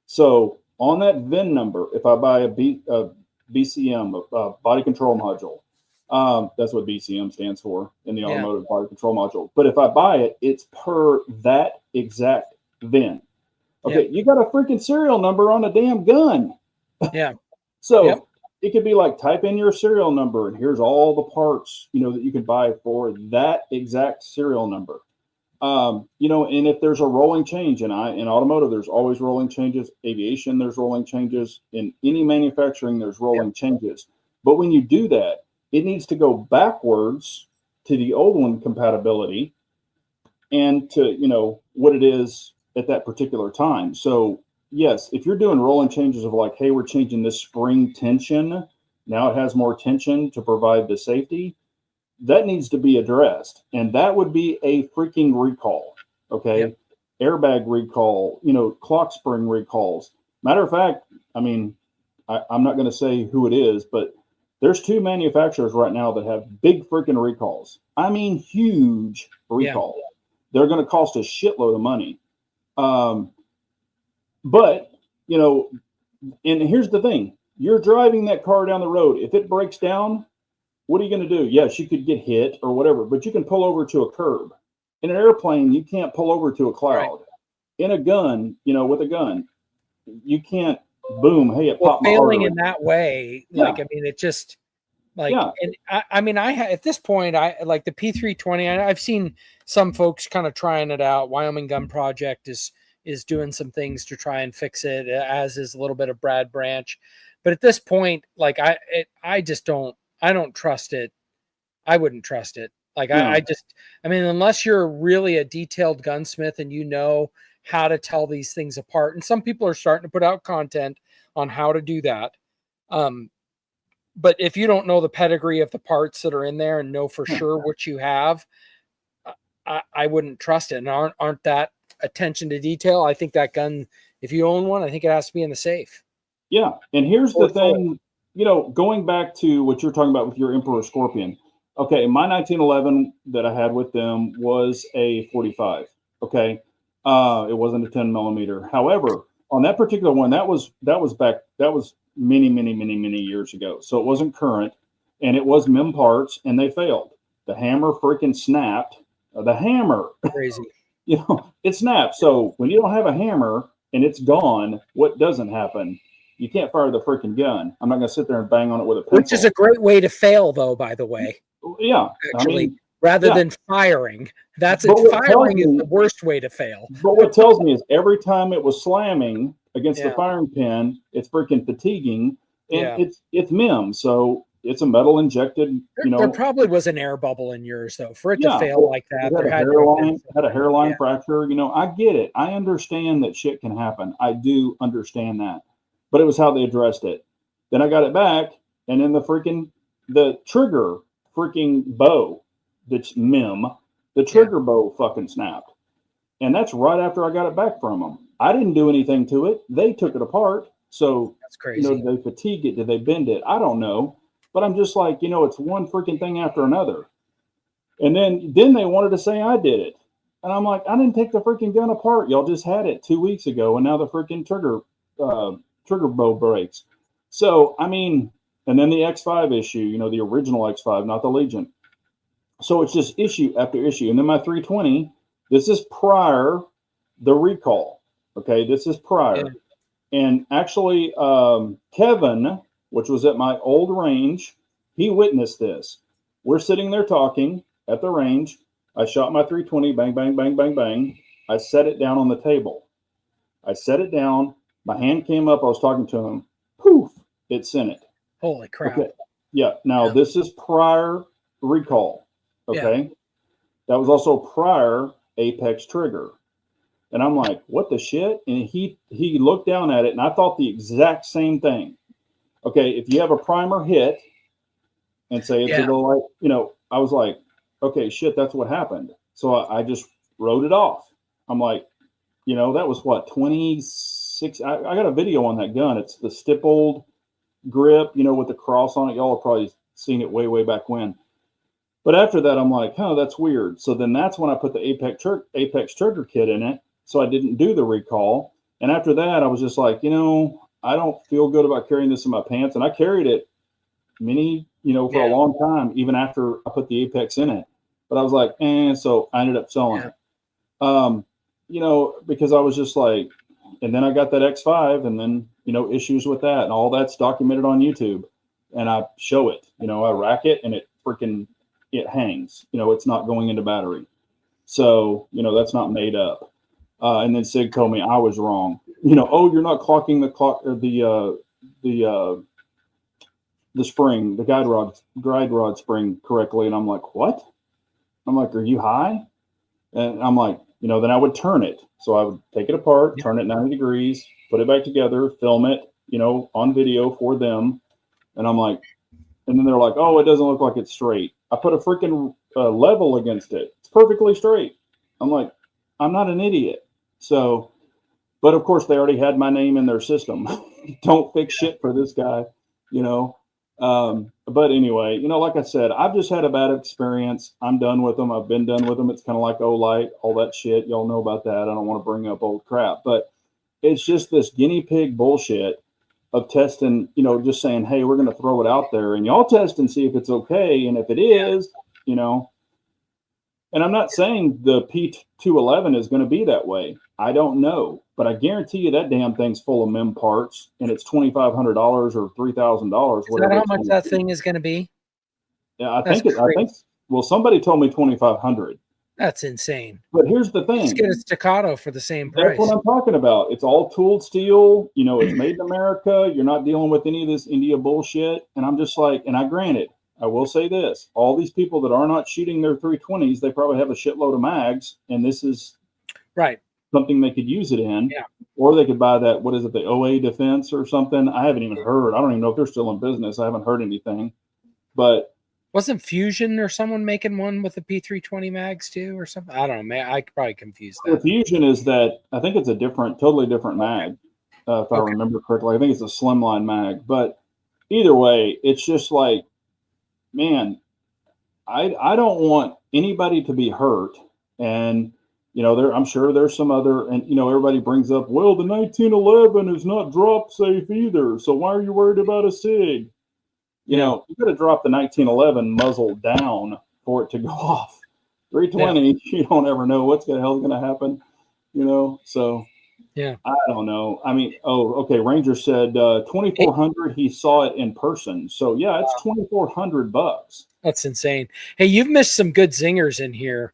So on that VIN number, if I buy a BCM, a body control module, that's what BCM stands for in the automotive body control module. But if I buy it, it's per that exact VIN. Okay, you got a freaking serial number on a damn gun. Yeah. So it could be like, type in your serial number and here's all the parts, that you can buy for that exact serial number. And if there's a rolling change, in automotive, there's always rolling changes. Aviation, there's rolling changes. In any manufacturing, there's rolling changes. But when you do that, it needs to go backwards to the old one compatibility and to, what it is at that particular time. So yes, if you're doing rolling changes of like, hey, we're changing this spring tension, now it has more tension to provide the safety, that needs to be addressed. And that would be a freaking recall. Okay. Airbag recall, clock spring recalls. Matter of fact, I mean, I'm not going to say who it is, but there's 2 manufacturers right now that have big freaking recalls. I mean, huge recalls. They're going to cost a shitload of money. But, and here's the thing, you're driving that car down the road. If it breaks down, what are you going to do? Yes, you could get hit or whatever, but you can pull over to a curb. In an airplane, you can't pull over to a cloud. Right. In a gun, with a gun, you can't, boom, hey, it popped my failing artery. In that way, like, I mean, it just, like, and I mean, at this point, I like the P320, I've seen some folks kind of trying it out. Wyoming Gun Project is doing some things to try and fix it, as is a little bit of Brad Branch. But at this point, like, I don't trust it. I wouldn't trust it. Like, I mean, unless you're really a detailed gunsmith and how to tell these things apart. And some people are starting to put out content on how to do that. But if you don't know the pedigree of the parts that are in there and know for sure what you have, I wouldn't trust it. And aren't that attention to detail? I think that gun, if you own one, I think it has to be in the safe. Yeah. And here's the thing, going back to what you're talking about with your Emperor Scorpion. Okay, my 1911 that I had with them was a 45. Okay, it wasn't a 10 millimeter. However, on that particular one, that was many years ago. So it wasn't current, and it was MIM parts, and they failed. The hammer freaking snapped. The hammer, crazy. It snapped. So when you don't have a hammer and it's gone, what doesn't happen? You can't fire the freaking gun. I'm not going to sit there and bang on it with a pencil. Which is a great way to fail, though, by the way. Yeah. Actually, rather than firing. Firing is the worst way to fail. But what tells me is every time it was slamming against the firing pin, it's freaking fatiguing, and it's MIM, so it's a metal injected. There probably was an air bubble in yours though for it to fail like that. It had a hairline fracture. I get it. I understand that shit can happen. I do understand that, but it was how they addressed it. Then I got it back, and then the trigger bow that's MIM. The trigger bow fucking snapped. And that's right after I got it back from them. I didn't do anything to it. They took it apart. So that's crazy. Did they fatigue it? Did they bend it? I don't know. But I'm just like, it's one freaking thing after another. And then they wanted to say I did it. And I'm like, I didn't take the freaking gun apart. Y'all just had it 2 weeks ago. And now the freaking trigger bow breaks. So, and then the X5 issue, the original X5, not the Legion. So it's just issue after issue. And then my 320, this is prior the recall. Okay, this is prior. Yeah. And actually, Kevin, which was at my old range, he witnessed this. We're sitting there talking at the range. I shot my 320, bang, bang, bang, bang, bang. I set it down on the table. I set it down. My hand came up. I was talking to him. Poof, it sent it. Holy crap. Okay. Yeah, now this is prior recall. Okay. Yeah. That was also prior Apex trigger. And I'm like, what the shit? And he looked down at it, and I thought the exact same thing. Okay, if you have a primer hit and say it's a go like, I was like, okay, shit, that's what happened. So I just wrote it off. I'm like, that was what, 26. I got a video on that gun. It's the stippled grip, with the cross on it. Y'all have probably seen it way, way back when. But after that, I'm like, that's weird. So then that's when I put the Apex trigger kit in it. So I didn't do the recall. And after that, I was just like, I don't feel good about carrying this in my pants. And I carried it for a long time, even after I put the Apex in it. But I was like, so I ended up selling it. Because I was just like, and then I got that X5 and then, issues with that. And all that's documented on YouTube. And I show it, I rack it and it hangs, it's not going into battery. So, that's not made up. And then Sig told me I was wrong. You're not clocking the spring, the guide rod spring correctly. And I'm like, what? I'm like, are you high? And I'm like, then I would turn it. So I would take it apart, turn it 90 degrees, put it back together, film it, on video for them. And I'm like, and then they're like, oh, it doesn't look like it's straight. I put a freaking level against it. It's perfectly straight. I'm like, I'm not an idiot. So, but of course they already had my name in their system. Don't fix shit for this guy, But anyway, like I said, I've just had a bad experience. I'm done with them. I've been done with them. It's kind of like Olight, all that shit. Y'all know about that. I don't want to bring up old crap, but it's just this guinea pig bullshit of testing, just saying, hey, we're going to throw it out there and y'all test and see if it's okay. And if it is, and I'm not saying the P211 is going to be that way. I don't know, but I guarantee you that damn thing's full of MIM parts and it's $2,500 or $3,000. Is that how much that thing is going to be? Yeah, I think somebody told me 2,500. That's insane. But here's the thing. Just get a staccato for the same price. That's what I'm talking about. It's all tooled steel. It's made in America. You're not dealing with any of this India bullshit. And I'm just like, and I will say this, all these people that are not shooting their 320s, they probably have a shitload of mags. And this is something they could use it in. Yeah. Or they could buy that, what is it, the OA Defense or something? I haven't even heard. I don't even know if they're still in business. I haven't heard anything. But wasn't Fusion or someone making one with the P320 mags too or something? I don't know, man. I could probably confuse that. The Fusion is that, I think it's a totally different mag, if I remember correctly. I think it's a slimline mag. But either way, it's just like, man, I don't want anybody to be hurt. And, I'm sure there's some other, and, everybody brings up, well, the 1911 is not drop safe either. So why are you worried about a SIG? You got to drop the 1911 muzzle down for it to go off. 320, you don't ever know what's the hell's going to happen, So Yeah. I don't know. I mean, oh, okay. Ranger said 2,400. He saw it in person. So yeah, it's $2,400. That's insane. Hey, you've missed some good zingers in here.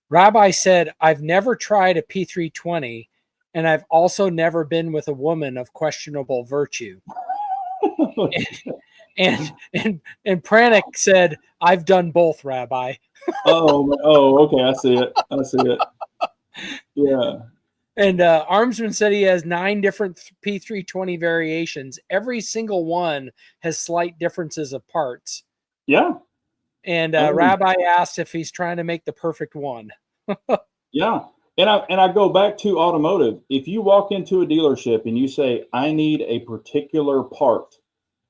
Rabbi said, I've never tried a P320, and I've also never been with a woman of questionable virtue. and Pranic said, I've done both, Rabbi. Okay. I see it. Yeah. And Armsman said he has 9 different P320 variations. Every single one has slight differences of parts. Yeah. And Rabbi asked if he's trying to make the perfect one. Yeah. And I go back to automotive. If you walk into a dealership and you say, I need a particular part,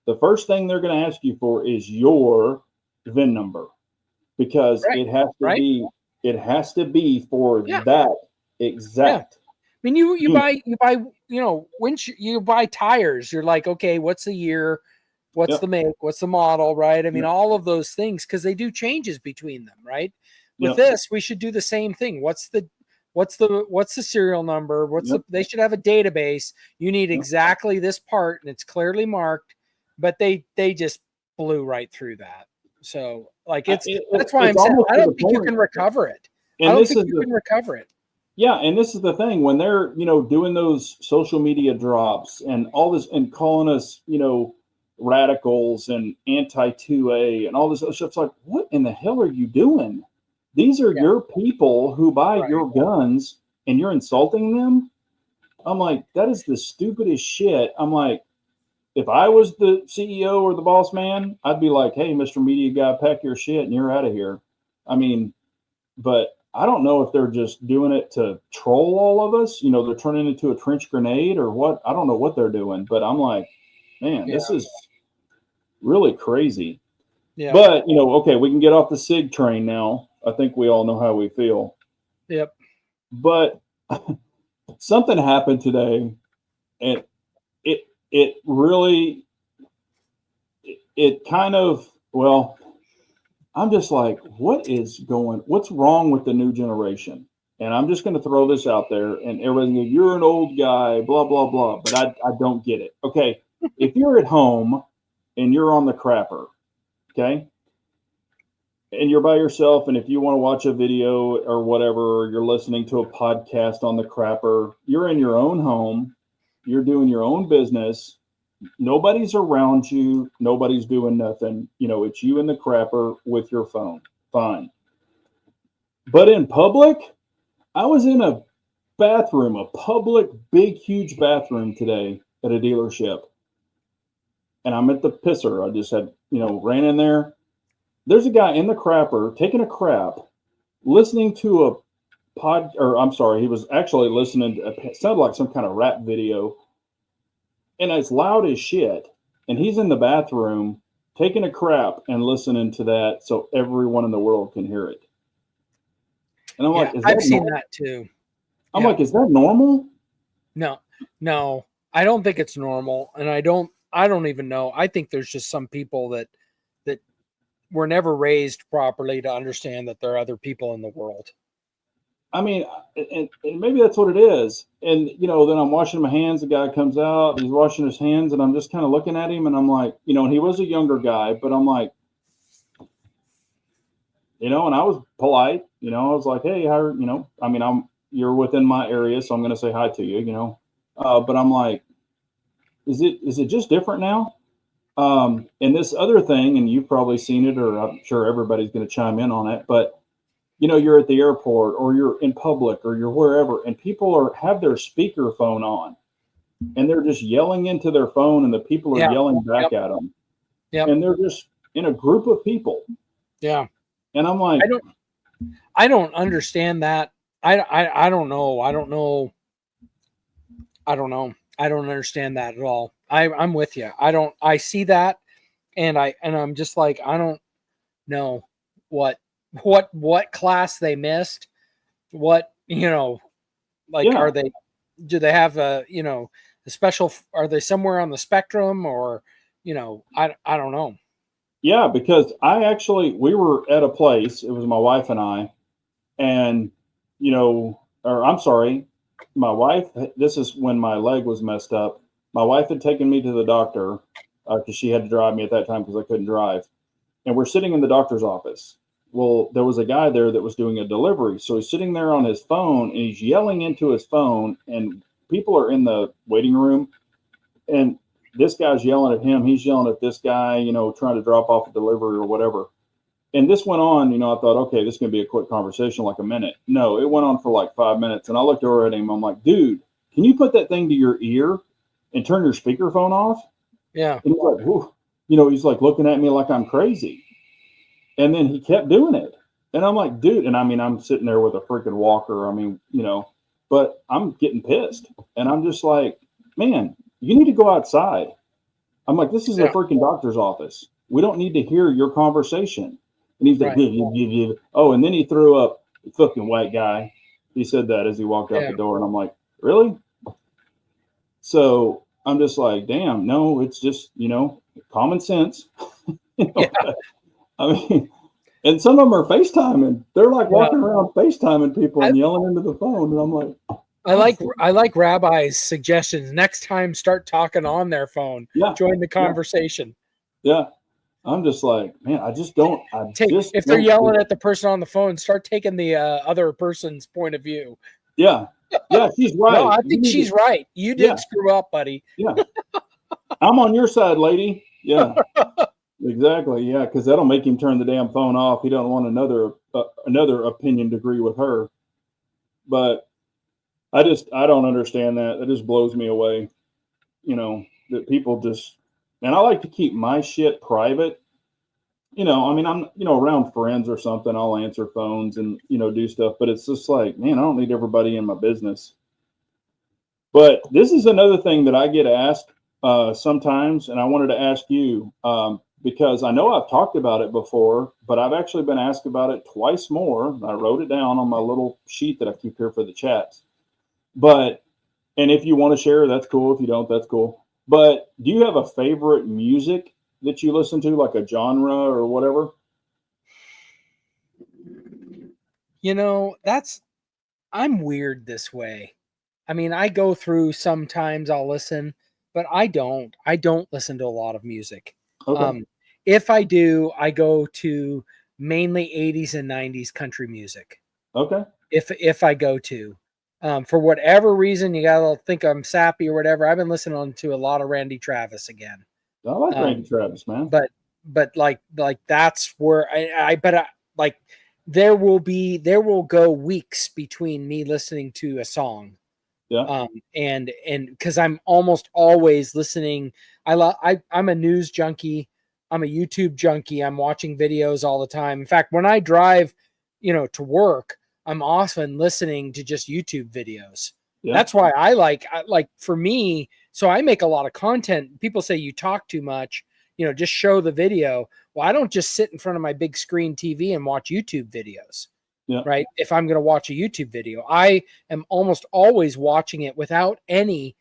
the first thing they're going to ask you for is your VIN number, because it has to be for that exact. I mean, you buy, you buy tires. You're like, okay, what's the year? What's the make? What's the model? Right. I mean, all of those things, because they do changes between them. Right. With this, we should do the same thing. What's the serial number? They should have a database. You need exactly this part, and it's clearly marked, but they just blew right through that. So like that's why I'm saying I don't think you can recover it. I don't think you can recover it. Yeah, and this is the thing, when they're, doing those social media drops and all this and calling us, radicals and anti-2A and all this other stuff. It's like, what in the hell are you doing? These are your people who buy your guns, and you're insulting them. I'm like, that is the stupidest shit. I'm like, if I was the CEO or the boss man, I'd be like, hey, Mr. Media Guy, pack your shit and you're out of here. I mean, but I don't know if they're just doing it to troll all of us. They're turning into a trench grenade or what. I don't know what they're doing, but I'm like, man, this is really crazy. Yeah. But, okay, we can get off the SIG train now. I think we all know how we feel. Yep. But something happened today, and it really, it kind of, well, I'm just like, what's wrong with the new generation? And I'm just going to throw this out there, and everybody goes, you're an old guy, blah, blah, blah. But I don't get it. Okay, if you're at home and you're on the crapper, okay, and you're by yourself, and if you want to watch a video or whatever, or you're listening to a podcast on the crapper, you're in your own home, you're doing your own business, nobody's around you, nobody's doing nothing, it's you in the crapper with your phone, fine. But in public, I was in a bathroom, a public, big, huge bathroom today at a dealership, and I'm at the pisser. I just had, ran in there. There's a guy in the crapper taking a crap, listening to a he was actually listening to, it sounded like some kind of rap video, and it's loud as shit. And he's in the bathroom taking a crap and listening to that so everyone in the world can hear it. And I'm like, I've seen that too. I'm like, is that normal? No, I don't think it's normal. And I don't even know. I think there's just some people that were never raised properly to understand that there are other people in the world. I mean, and maybe that's what it is. And, then I'm washing my hands. The guy comes out, he's washing his hands, and I'm just kind of looking at him, and I'm like, and he was a younger guy, but I'm like, and I was polite, I was like, hey, how, I mean, you're within my area, so I'm going to say hi to you, but I'm like, is it just different now? And this other thing, and you've probably seen it, or I'm sure everybody's going to chime in on it, but you're at the airport or you're in public or you're wherever, and people have their speaker phone on, and they're just yelling into their phone, and the people are yelling back at them. Yeah. And they're just in a group of people. Yeah. And I'm like, I don't understand that. I don't know. I don't know. I don't understand that at all. I'm with you. I see that, and I'm just like, I don't know what class they missed. What, are they, do they have a special, are they somewhere on the spectrum, or, I don't know. Yeah, because we were at a place, it was my wife and I, and, or I'm sorry, my wife, this is when my leg was messed up. My wife had taken me to the doctor because she had to drive me at that time because I couldn't drive. And we're sitting in the doctor's office. Well, there was a guy there that was doing a delivery. So he's sitting there on his phone and he's yelling into his phone, and people are in the waiting room. And this guy's yelling at him. He's yelling at this guy, you know, trying to drop off a delivery or whatever. And this went on, you know, I thought, okay, this is going to be a quick conversation, like a minute. No, it went on for like 5 minutes. And I looked over at him. I'm like, dude, can you put that thing to your ear and turn your speakerphone off? Yeah. And he's like, whew. You know, he's like looking at me like I'm crazy. And then he kept doing it. And I'm like, dude, and I mean, I'm sitting there with a freaking walker. I mean, you know, but I'm getting pissed. And I'm just like, man, you need to go outside. I'm like, this is a freaking doctor's office. We don't need to hear your conversation. And he's like, oh, and then he threw up, fucking white guy. He said that as he walked out the door. And I'm like, really? So I'm just like, damn, no, it's just, you know, common sense. You know, I mean, and some of them are FaceTiming. They're like walking around FaceTiming people and yelling into the phone. And I'm like, I like Rabbi's suggestions. Next time, start talking on their phone. Yeah. Join the conversation. Yeah. I'm just like, man, I just don't. If they're yelling at the person on the phone, start taking the other person's point of view. Yeah. Yeah, she's right. No, I think she's right. You did screw up, buddy. Yeah. I'm on your side, lady. Yeah. Exactly. Yeah, because that'll make him turn the damn phone off. He doesn't want another opinion to agree with her. But I don't understand that. It just blows me away. You know, that people just, and I like to keep my shit private. You know, I mean, I'm, you know, around friends or something, I'll answer phones and, you know, do stuff, but it's just like, man, I don't need everybody in my business. But this is another thing that I get asked sometimes, and I wanted to ask you, because I know I've talked about it before, but I've actually been asked about it twice more. I wrote it down on my little sheet that I keep here for the chats. But, and if you want to share, that's cool. If you don't, that's cool. But do you have a favorite music that you listen to, like a genre or whatever? You know, I'm weird this way. I mean, I go through, sometimes I'll listen, but I don't listen to a lot of music. Okay. If I do, I go to mainly 80s and 90s country music. Okay. If I go to, for whatever reason, you gotta think I'm sappy or whatever. I've been listening to a lot of Randy Travis again. I like Randy Travis, man. But like that's where like there will go weeks between me listening to a song. Yeah. And because I'm almost always listening. I'm a news junkie. I'm a YouTube junkie. I'm watching videos all the time. In fact, when I drive, you know, to work, I'm often listening to just YouTube videos. Yeah. That's why I like for me. So I make a lot of content. People say you talk too much, you know, just show the video. Well, I don't just sit in front of my big screen TV and watch YouTube videos. Yeah. Right. If I'm going to watch a YouTube video, I am almost always watching it without any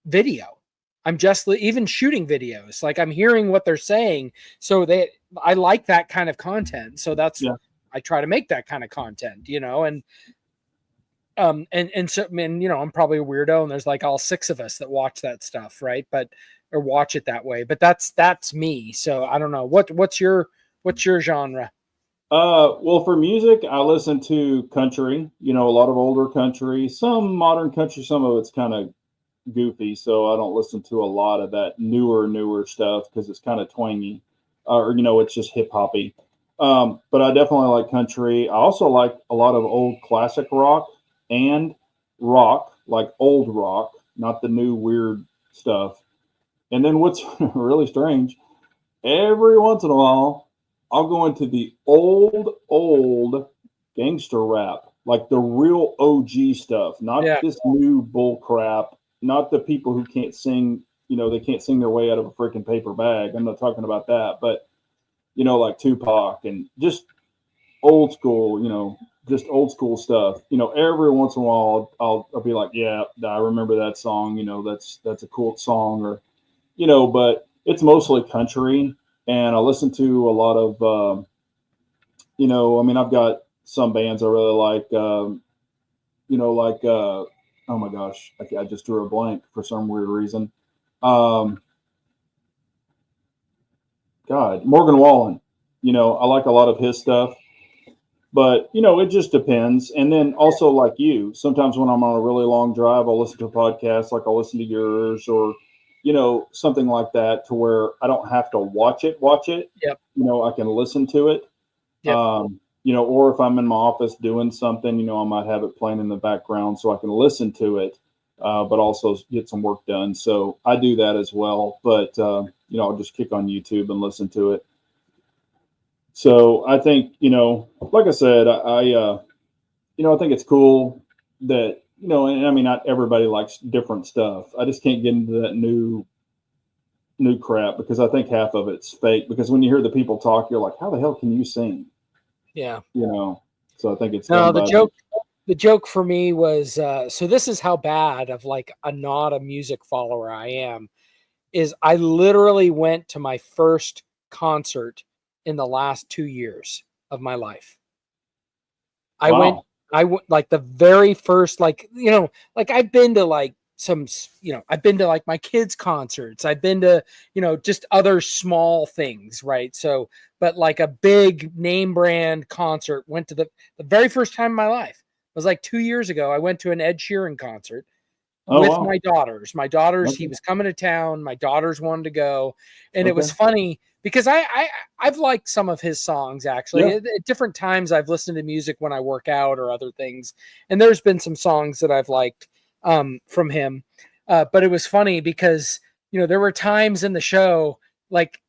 video. I'm just even shooting videos. Like I'm hearing what they're saying. So I like that kind of content. So that's, I try to make that kind of content, you know, and so, you know, I'm probably a weirdo and there's like all 6 of us that watch that stuff. Right. Or watch it that way, but that's me. So I don't know what's your genre? Well, for music, I listen to country, you know, a lot of older country, some modern country, some of it's kind of goofy. So I don't listen to a lot of that newer stuff because it's kind of twangy or, you know, it's just hip hoppy. But I definitely like country. I also like a lot of old classic rock and rock, like old rock, not the new weird stuff. And then what's really strange, every once in a while, I'll go into the old gangster rap, like the real OG stuff, not this new bull crap, not the people who can't sing, you know, they can't sing their way out of a freaking paper bag. I'm not talking about that, but, you know, like Tupac and just old school, you know, just old school stuff. You know, every once in a while, I'll be like, yeah, I remember that song, you know, that's a cool song, or, you know, but it's mostly country. And I listen to a lot of, you know, I mean, I've got some bands I really like, you like oh my gosh, I just drew a blank for some weird reason. Um, God, Morgan Wallen. I like a lot of his stuff, but it just depends. And then also like you, sometimes when I'm on a really long drive, I'll listen to a podcast, like I'll listen to yours or something like that, to where I don't have to watch it. Yep. I can listen to it. Yep. Or if I'm in my office doing something, I might have it playing in the background so I can listen to it, but also get some work done. So I do that as well. But, I'll just kick on YouTube and listen to it. So I think, like I said, I think it's cool that, and I mean, not everybody likes different stuff. I just can't get into that new crap, because I think half of it's fake, because when you hear the people talk, you're like, how the hell can you sing? Yeah. So I think it's the joke for me was, so this is how bad of like not a music follower I am, is I literally went to my first concert in the last 2 years of my life. I went like the very first, like I've been to like some, I've been to like my kids' concerts. I've been to, just other small things. Right. So, but like a big name brand concert, went to the very first time in my life. It was like 2 years ago. I went to an Ed Sheeran concert with my daughters. My daughters, Okay. He was coming to town. My daughters wanted to go. And it Okay. was funny because I've liked some of his songs, actually. Yeah. At different times, I've listened to music when I work out or other things. And there's been some songs that I've liked from him. But it was funny because, there were times in the show, like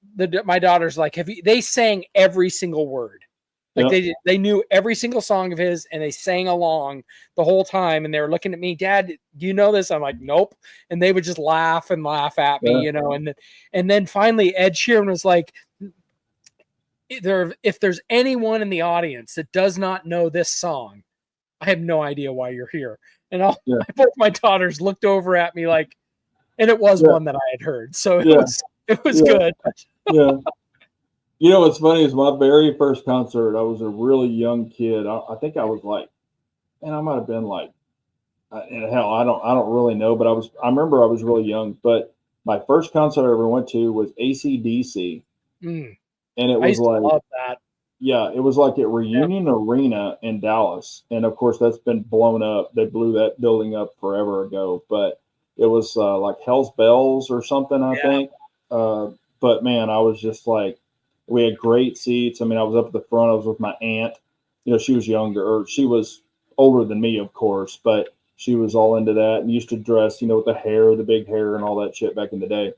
my daughters, like, they sang every single word. Like they knew every single song of his, and they sang along the whole time. And they were looking at me, Dad, do you know this? I'm like, nope. And they would just laugh at me, and then finally Ed Sheeran was like, if there's anyone in the audience that does not know this song, I have no idea why you're here. And both my daughters looked over at me like, and it was one that I had heard. So it was good. Yeah. What's funny is my very first concert, I was a really young kid. I think I was like, and I might have been like, hell, I don't really know, but I remember I was really young. But my first concert I ever went to was AC/DC, and it was like, love that. Yeah, it was like at Reunion Arena in Dallas, and of course that's been blown up. They blew that building up forever ago, but it was like Hell's Bells or something, I think. But man, I was just like, we had great seats. I mean, I was up at the front. I was with my aunt. She was younger, or she was older than me, of course, but she was all into that and used to dress, with the big hair and all that shit back in the day.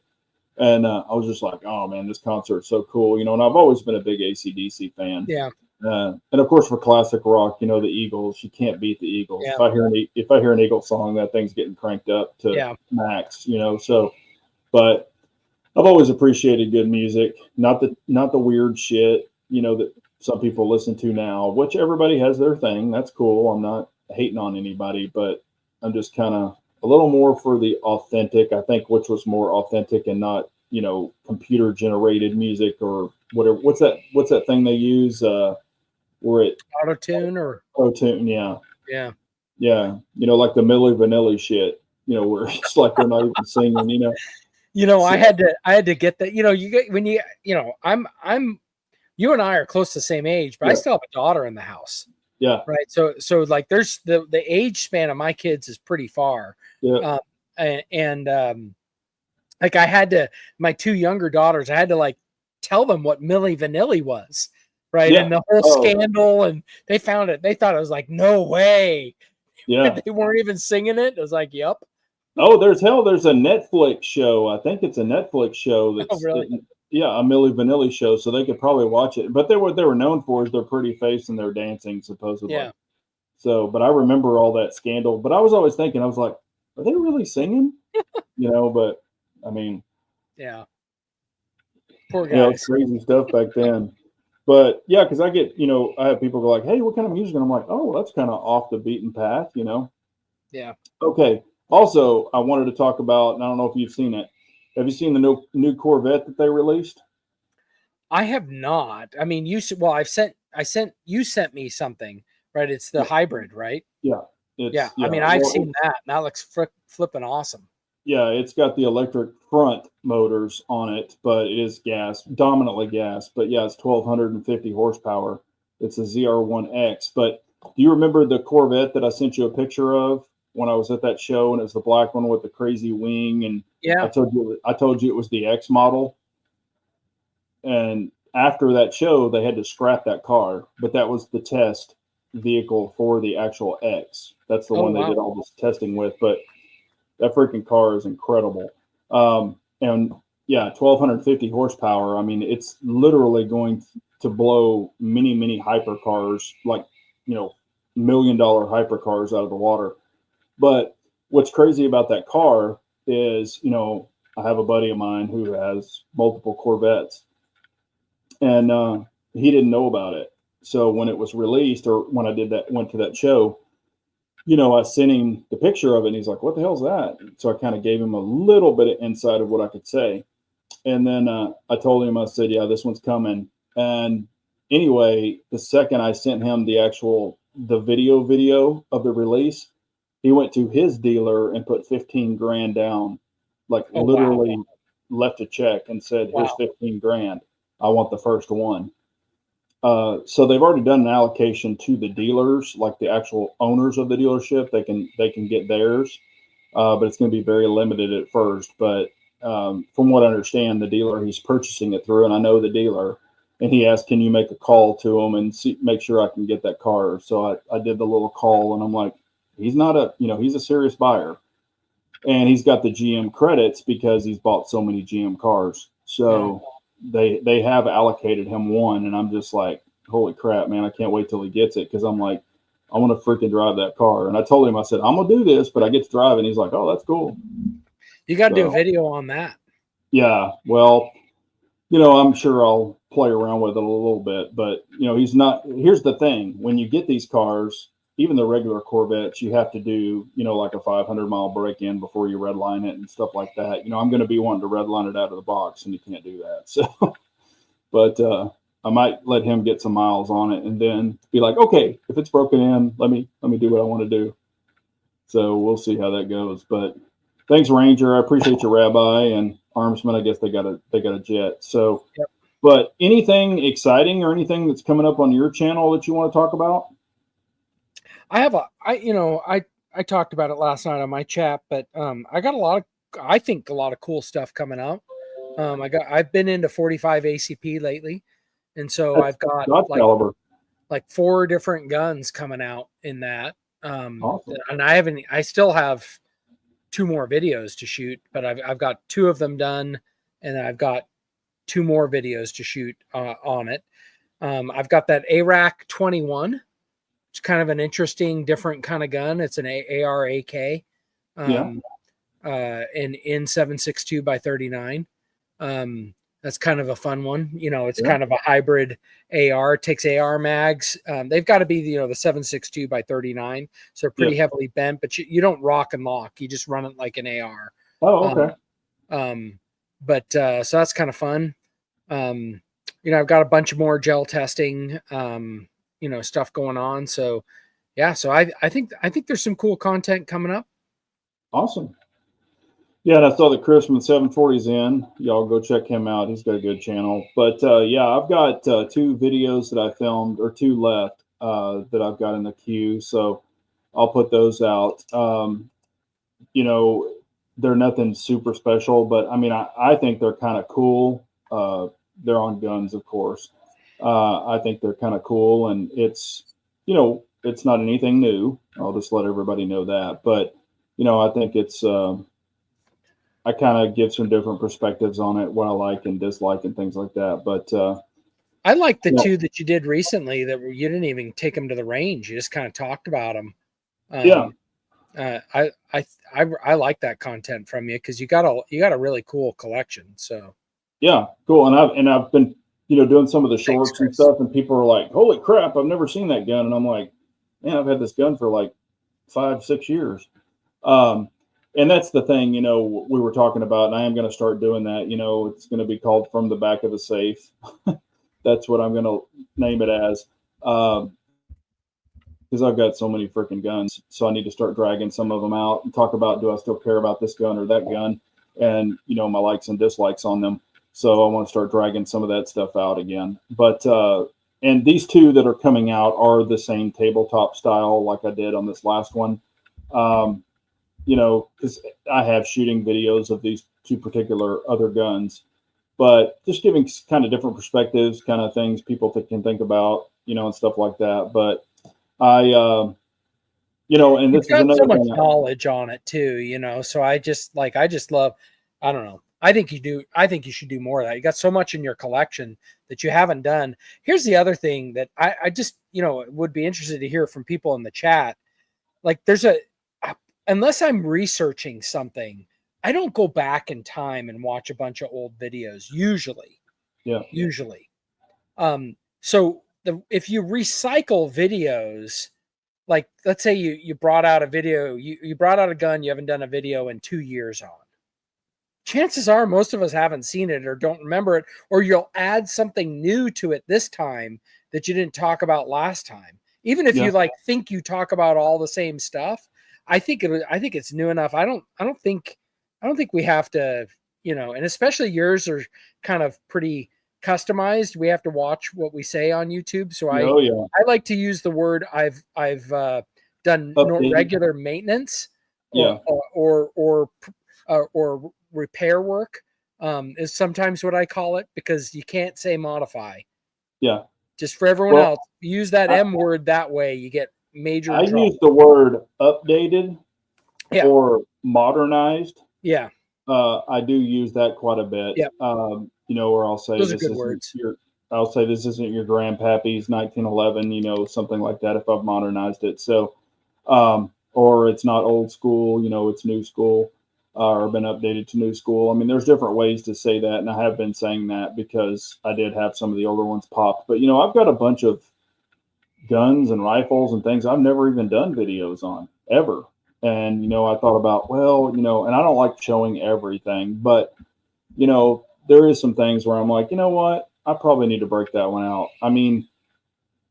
And I was just like, oh man, this concert's so cool, and I've always been a big AC/DC fan. Yeah. And of course for classic rock, the Eagles, you can't beat the Eagles. Yeah. If I hear an Eagles song, that thing's getting cranked up to max, so, but I've always appreciated good music, not the weird shit, that some people listen to now, which everybody has their thing. That's cool. I'm not hating on anybody, but I'm just kind of a little more for the authentic, I think, which was more authentic and not, computer generated music or whatever. What's that thing they use? Where it auto-tune or auto-tune, yeah. Yeah. Like the Milli Vanilli shit, where it's like they're not even singing, So, I had to get that. You get when I'm you and I are close to the same age, but I still have a daughter in the house. Yeah. Right. So like there's the age span of my kids is pretty far. Yeah. Like I had to, my two younger daughters, I had to like tell them what Milli Vanilli was. Right. Yeah. And the whole scandal, and they found it. They thought it was like, no way. Yeah. They weren't even singing it. It was like, yep. Oh, there's a Netflix show. I think it's a Netflix show that's really? a Milli Vanilli show, so they could probably watch it. But they were known for is their pretty face and their dancing, supposedly. Yeah. So, but I remember all that scandal. But I was always thinking, I was like, are they really singing? But I mean, yeah, poor guys. Crazy stuff back then. But yeah, because I get, I have people go like, hey, what kind of music? And I'm like, oh, that's kind of off the beaten path, Yeah. Okay. Also, I wanted to talk about, and I don't know if you've seen it. Have you seen the new Corvette that they released? I have not. I mean, you sent me something, right? It's the hybrid, right? Yeah. Yeah, I mean, I've seen that. That looks flipping awesome. Yeah, it's got the electric front motors on it, but it is gas, dominantly gas. But yeah, it's 1,250 horsepower. It's a ZR1X. But do you remember the Corvette that I sent you a picture of when I was at that show, and it was the black one with the crazy wing? And yeah, I told you it was the X model. And after that show, they had to scrap that car, but that was the test vehicle for the actual X. That's the one they did all this testing with. But that freaking car is incredible. And yeah, 1,250 horsepower. I mean, it's literally going to blow many hypercars, like, $1 million hypercars out of the water. But what's crazy about that car is, I have a buddy of mine who has multiple Corvettes, and he didn't know about it. So when it was released, or when I went to that show, I sent him the picture of it, and he's like, "What the hell's that?" So I kind of gave him a little bit of insight of what I could say. And then I told him, I said, "Yeah, this one's coming." And anyway, the second I sent him the video of the release, he went to his dealer and put 15 grand down, like literally left a check and said, "Here's 15 grand. I want the first one." So they've already done an allocation to the dealers, like the actual owners of the dealership. They can get theirs, but it's going to be very limited at first. But from what I understand, the dealer he's purchasing it through, and I know the dealer, and he asked, "Can you make a call to him and make sure I can get that car?" So I did the little call, and I'm like, he's not he's a serious buyer, and he's got the GM credits because he's bought so many GM cars. So they have allocated him one, and I'm just like, holy crap, man, I can't wait till he gets it, because I'm like, I want to freaking drive that car. And I told him, I said, I'm gonna do this, but I get to drive it. And he's like, "Oh, that's cool." You got to do a video on that. Yeah, well, I'm sure I'll play around with it a little bit, but he's not. Here's the thing: when you get these cars, even the regular Corvettes, you have to do, like a 500-mile break-in before you redline it and stuff like that. I'm going to be wanting to redline it out of the box, and you can't do that. So, but I might let him get some miles on it, and then be like, okay, if it's broken in, let me do what I want to do. So we'll see how that goes. But thanks, Ranger. I appreciate you, Rabbi, and Armsman. I guess they got a jet. So, But anything exciting or anything that's coming up on your channel that you want to talk about? I talked about it last night on my chat, but I got I think a lot of cool stuff coming out. I've been into 45 ACP lately, and so I've got like 4 different guns coming out in that. Awesome. And I still have 2 more videos to shoot, but I've got 2 of them done, and I've got 2 more videos to shoot on it. I've got that ARAC 21. It's kind of an interesting, different kind of gun. It's an AR-AK, in 7.62 by 39. That's kind of a fun one. It's kind of a hybrid AR. It takes AR mags. They've got to be the 7.62 by 39, so they're pretty heavily bent. But you don't rock and lock. You just run it like an AR. Oh, okay. So that's kind of fun. I've got a bunch of more gel testing. Stuff going on. So I think there's some cool content coming up. Awesome. Yeah, and I saw that Chris from the 740's in. Y'all go check him out. He's got a good channel. But I've got 2 videos that I filmed, or 2 left that I've got in the queue. So I'll put those out. They're nothing super special, but I mean, I think they're kind of cool. They're on guns, of course. I think they're kind of cool, and it's not anything new. I'll just let everybody know that. But, I think it's, I kind of give some different perspectives on it, what I like and dislike and things like that. But I like the 2 that you did recently that you didn't even take them to the range. You just kind of talked about them. I like that content from you, because you got a really cool collection. So yeah, cool. And I've been doing some of the shorts and stuff, and people are like, "Holy crap, I've never seen that gun." And I'm like, "Man, I've had this gun for like 5-6 years." And that's the thing, we were talking about, and I am going to start doing that. It's going to be called From the Back of the Safe. That's what I'm going to name it as. because I've got so many freaking guns. So I need to start dragging some of them out and talk about, do I still care about this gun or that gun? And, you know, my likes and dislikes on them. So I want to start dragging some of that stuff out again. But, and these two that are coming out are the same tabletop style like I did on this last one. You know, because I have shooting videos of these two particular other guns, but just giving kind of different perspectives, kind of things people can think about, you know, and stuff like that. But you know, and this is another so much thing. knowledge on it too, you know. So I just love, I don't know. I think you should do more of that. You got so much in your collection that you haven't done. Here's the other thing that I just, you know, would be interested to hear from people in the chat. Like unless I'm researching something, I don't go back in time and watch a bunch of old videos usually. Yeah. Usually. So if you recycle videos, like let's say you brought out a video, you brought out a gun you haven't done a video in 2 years on. Chances are most of us haven't seen it or don't remember it, or you'll add something new to it this time that you didn't talk about last time. Even if you like think you talk about all the same stuff, I think it's new enough. I don't think we have to, you know, and especially yours are kind of pretty customized. We have to watch what we say on YouTube. So I like to use the word I've done regular maintenance or repair work is sometimes what I call it, because you can't say modify. Yeah. Just for everyone else, use that M word that way, you get major trouble. I use the word updated or modernized. Yeah. I do use that quite a bit. Yeah. You know, or I'll say those are good words. I'll say this isn't your grandpappy's 1911, you know, something like that if I've modernized it. So or it's not old school, you know, it's new school. Or been updated to new school. I mean, there's different ways to say that, and I have been saying that because I did have some of the older ones popped. But you know, I've got a bunch of guns and rifles and things I've never even done videos on ever. And you know, I thought about, well, you know, and I don't like showing everything, but you know, there is some things where I'm like, you know what, I probably need to break that one out. I mean,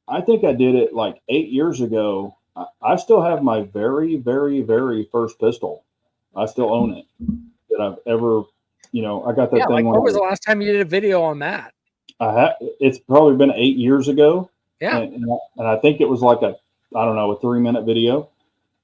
I think I did it like 8 years ago. I still have my very, very, very first pistol. I still own it that I've ever, you know, I got that thing. Like, what was the last time you did a video on that? It's probably been 8 years ago. Yeah. And I think it was like a 3-minute video.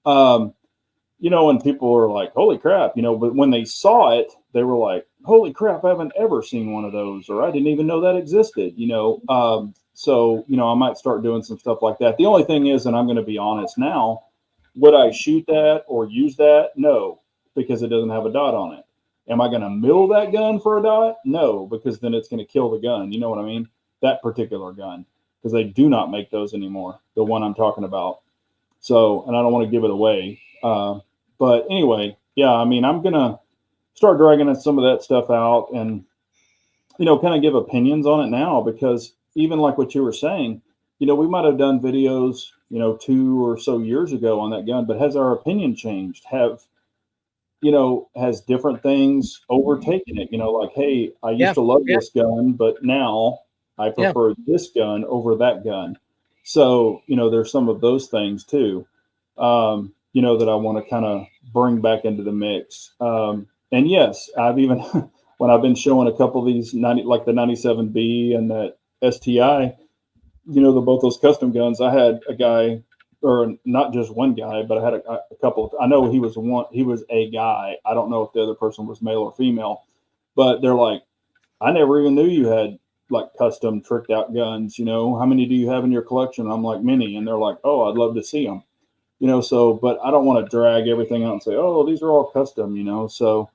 You know, and people were like, holy crap, you know, but when they saw it, they were like, holy crap, I haven't ever seen one of those, or I didn't even know that existed, you know. So, you know, I might start doing some stuff like that. The only thing is, and I'm going to be honest now, would I shoot that or use that? No, because it doesn't have a dot on it. Am I going to mill that gun for a dot? No, because then it's going to kill the gun. You know what I mean? That particular gun, because they do not make those anymore. The one I'm talking about. So, and I don't want to give it away. But anyway, yeah, I mean, I'm going to start dragging some of that stuff out and, you know, kind of give opinions on it now, because even like what you were saying, you know, we might have done videos, you know, 2 or so years ago on that gun, but has our opinion changed? Has different things overtaken it? You know, like, hey, I used to love this gun, but now I prefer this gun over that gun. So, you know, there's some of those things too, you know, that I want to kind of bring back into the mix. And yes, I've even, when I've been showing a couple of these like the 97B and that STI, you know, both those custom guns, I had a guy, or not just one guy, but I had a couple. I know he was a guy. I don't know if the other person was male or female, but they're like, I never even knew you had like custom tricked out guns. You know, how many do you have in your collection? I'm like, many. And they're like, oh, I'd love to see them. You know, so, but I don't want to drag everything out and say, oh, these are all custom, you know. So,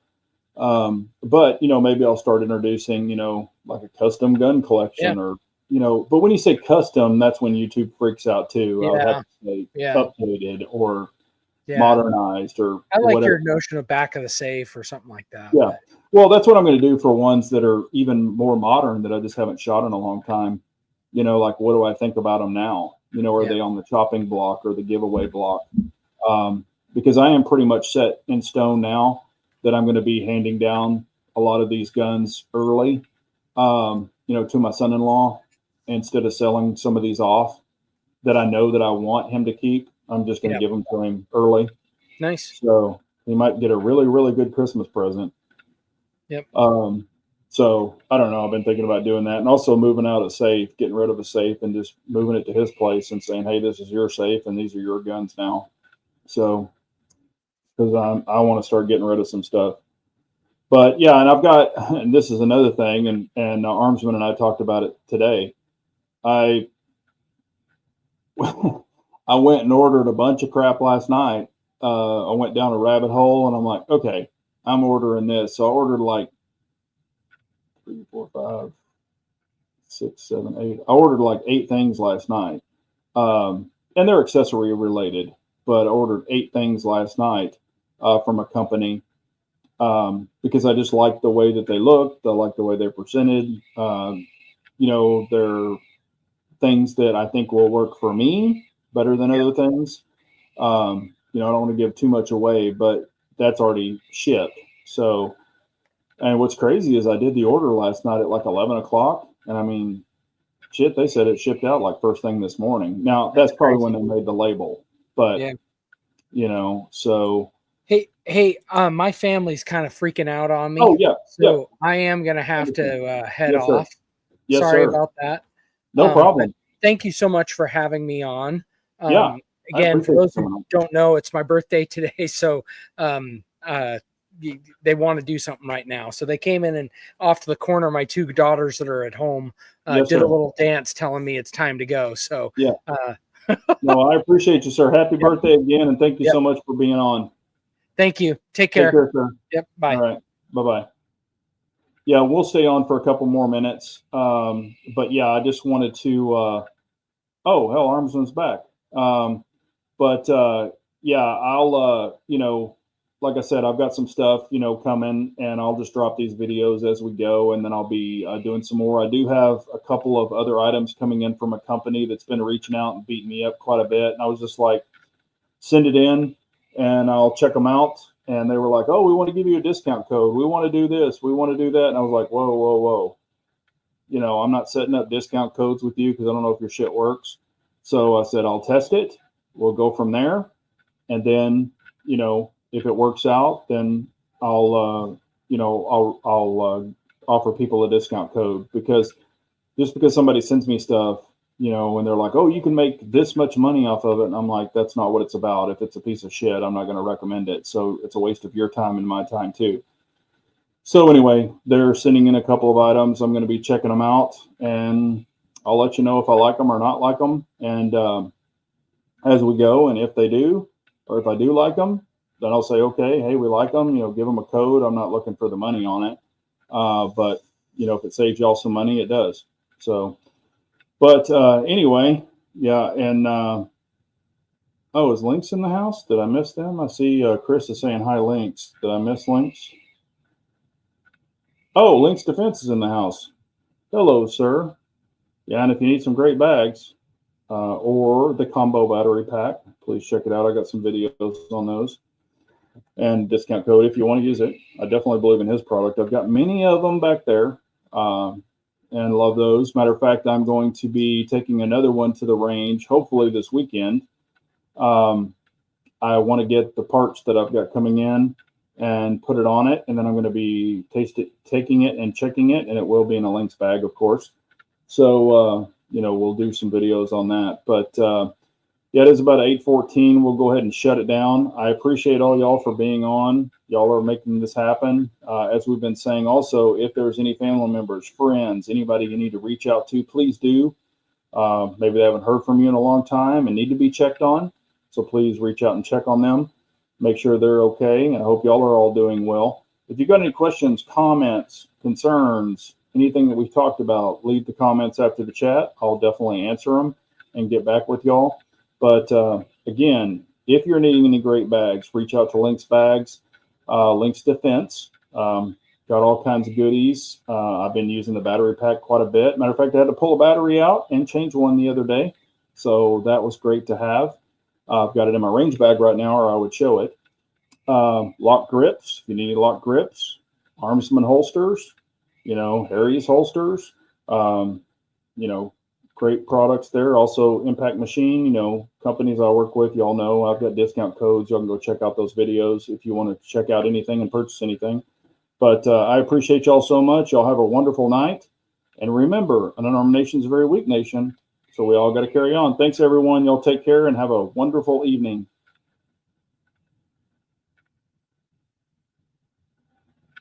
but, you know, maybe I'll start introducing, you know, like a custom gun collection or, you know, but when you say custom, that's when YouTube freaks out too. I would have to say updated or modernized or I like whatever. your notion of back of the safe or something like that. Yeah. But. Well, that's what I'm going to do for ones that are even more modern that I just haven't shot in a long time. You know, like, what do I think about them now? You know, are they on the chopping block or the giveaway block? Because I am pretty much set in stone now that I'm going to be handing down a lot of these guns early, you know, to my son-in-law, instead of selling some of these off, that I know that I want him to keep, I'm just going to give them to him early. Nice. So he might get a really, really good Christmas present. Yep. So I don't know. I've been thinking about doing that, and also moving out a safe, getting rid of a safe, and just moving it to his place and saying, "Hey, this is your safe, and these are your guns now." So because I want to start getting rid of some stuff. But yeah, and I've got, and this is another thing, and Armsman and I talked about it today. I I went and ordered a bunch of crap last night. I went down a rabbit hole, and I'm like, okay, I'm ordering this. So I ordered like 3, 4, 5, 6, 7, 8. I ordered like 8 things last night, and they're accessory related. But I ordered 8 things last night from a company because I just like the way that they looked. I like the way they're presented. They're things that I think will work for me better than other things. I don't want to give too much away, but that's already shipped. So, and what's crazy is I did the order last night at like 11 o'clock. And I mean, shit, they said it shipped out like first thing this morning. Now that's probably when they made the label, but so. Hey, my family's kind of freaking out on me. Oh yeah. So I am going to have to head off. Yes, Sorry sir. about that. No problem. Thank you so much for having me on. Again, for those who don't know, it's my birthday today. So, they want to do something right now. So they came in and off to the corner, my 2 daughters that are at home did a little dance telling me it's time to go. So, no, I appreciate you, sir. Happy birthday again. And thank you so much for being on. Thank you. Take care. Take care, sir. Yep. Bye. All right. Bye-bye. Yeah, we'll stay on for a couple more minutes. But yeah, I just wanted to, oh, hell, Armsman's back. Yeah, I'll, like I said, I've got some stuff, coming, and I'll just drop these videos as we go, and then I'll be doing some more. I do have a couple of other items coming in from a company that's been reaching out and beating me up quite a bit. And I was just like, send it in and I'll check them out. And they were like, oh, we want to give you a discount code. We want to do this. We want to do that. And I was like, whoa, whoa, whoa. I'm not setting up discount codes with you because I don't know if your shit works. So I said, I'll test it. We'll go from there. And then, if it works out, then I'll offer people a discount code, because just because somebody sends me stuff, and they're like, oh, you can make this much money off of it. And I'm like, that's not what it's about. If it's a piece of shit, I'm not going to recommend it. So it's a waste of your time and my time too. So anyway, they're sending in a couple of items. I'm going to be checking them out, and I'll let you know if I like them or not like them. And as we go, and if they do, or if I do like them, then I'll say, okay, hey, we like them, give them a code. I'm not looking for the money on it. But if it saves y'all some money, it does. So, but anyway, yeah. And, oh, is Lynx in the house? Did I miss them? I see Chris is saying hi, Lynx. Did I miss Lynx? Oh, Lynx Defense is in the house. Hello, sir. Yeah, and if you need some great bags or the combo battery pack, please check it out. I got some videos on those. And discount code if you want to use it. I definitely believe in his product. I've got many of them back there and love those. Matter of fact, I'm going to be taking another one to the range, hopefully this weekend. I want to get the parts that I've got coming in and put it on it. And then I'm going to be taking it and checking it. And it will be in a Lynx bag, of course. So, we'll do some videos on that. But, yeah, it is about 8:14. We'll go ahead and shut it down. I appreciate all y'all for being on. Y'all are making this happen. As we've been saying also, if there's any family members, friends, anybody you need to reach out to, please do. Maybe they haven't heard from you in a long time and need to be checked on. So please reach out and check on them. Make sure they're okay. And I hope y'all are all doing well. If you've got any questions, comments, concerns, anything that we've talked about, leave the comments after the chat. I'll definitely answer them and get back with y'all. But again, if you're needing any great bags, reach out to Lynx Bags, Lynx Defense. Got all kinds of goodies. I've been using the battery pack quite a bit. Matter of fact, I had to pull a battery out and change one the other day. So that was great to have. I've got it in my range bag right now, or I would show it. Lock grips, if you need lock grips. Armsman holsters, Harry's holsters, great products there. Also, Impact Machine, you know, companies I work with, y'all know I've got discount codes. Y'all can go check out those videos if you want to check out anything and purchase anything. But I appreciate y'all so much. Y'all have a wonderful night. And remember, an unarmed nation is a very weak nation. So we all got to carry on. Thanks, everyone. Y'all take care and have a wonderful evening.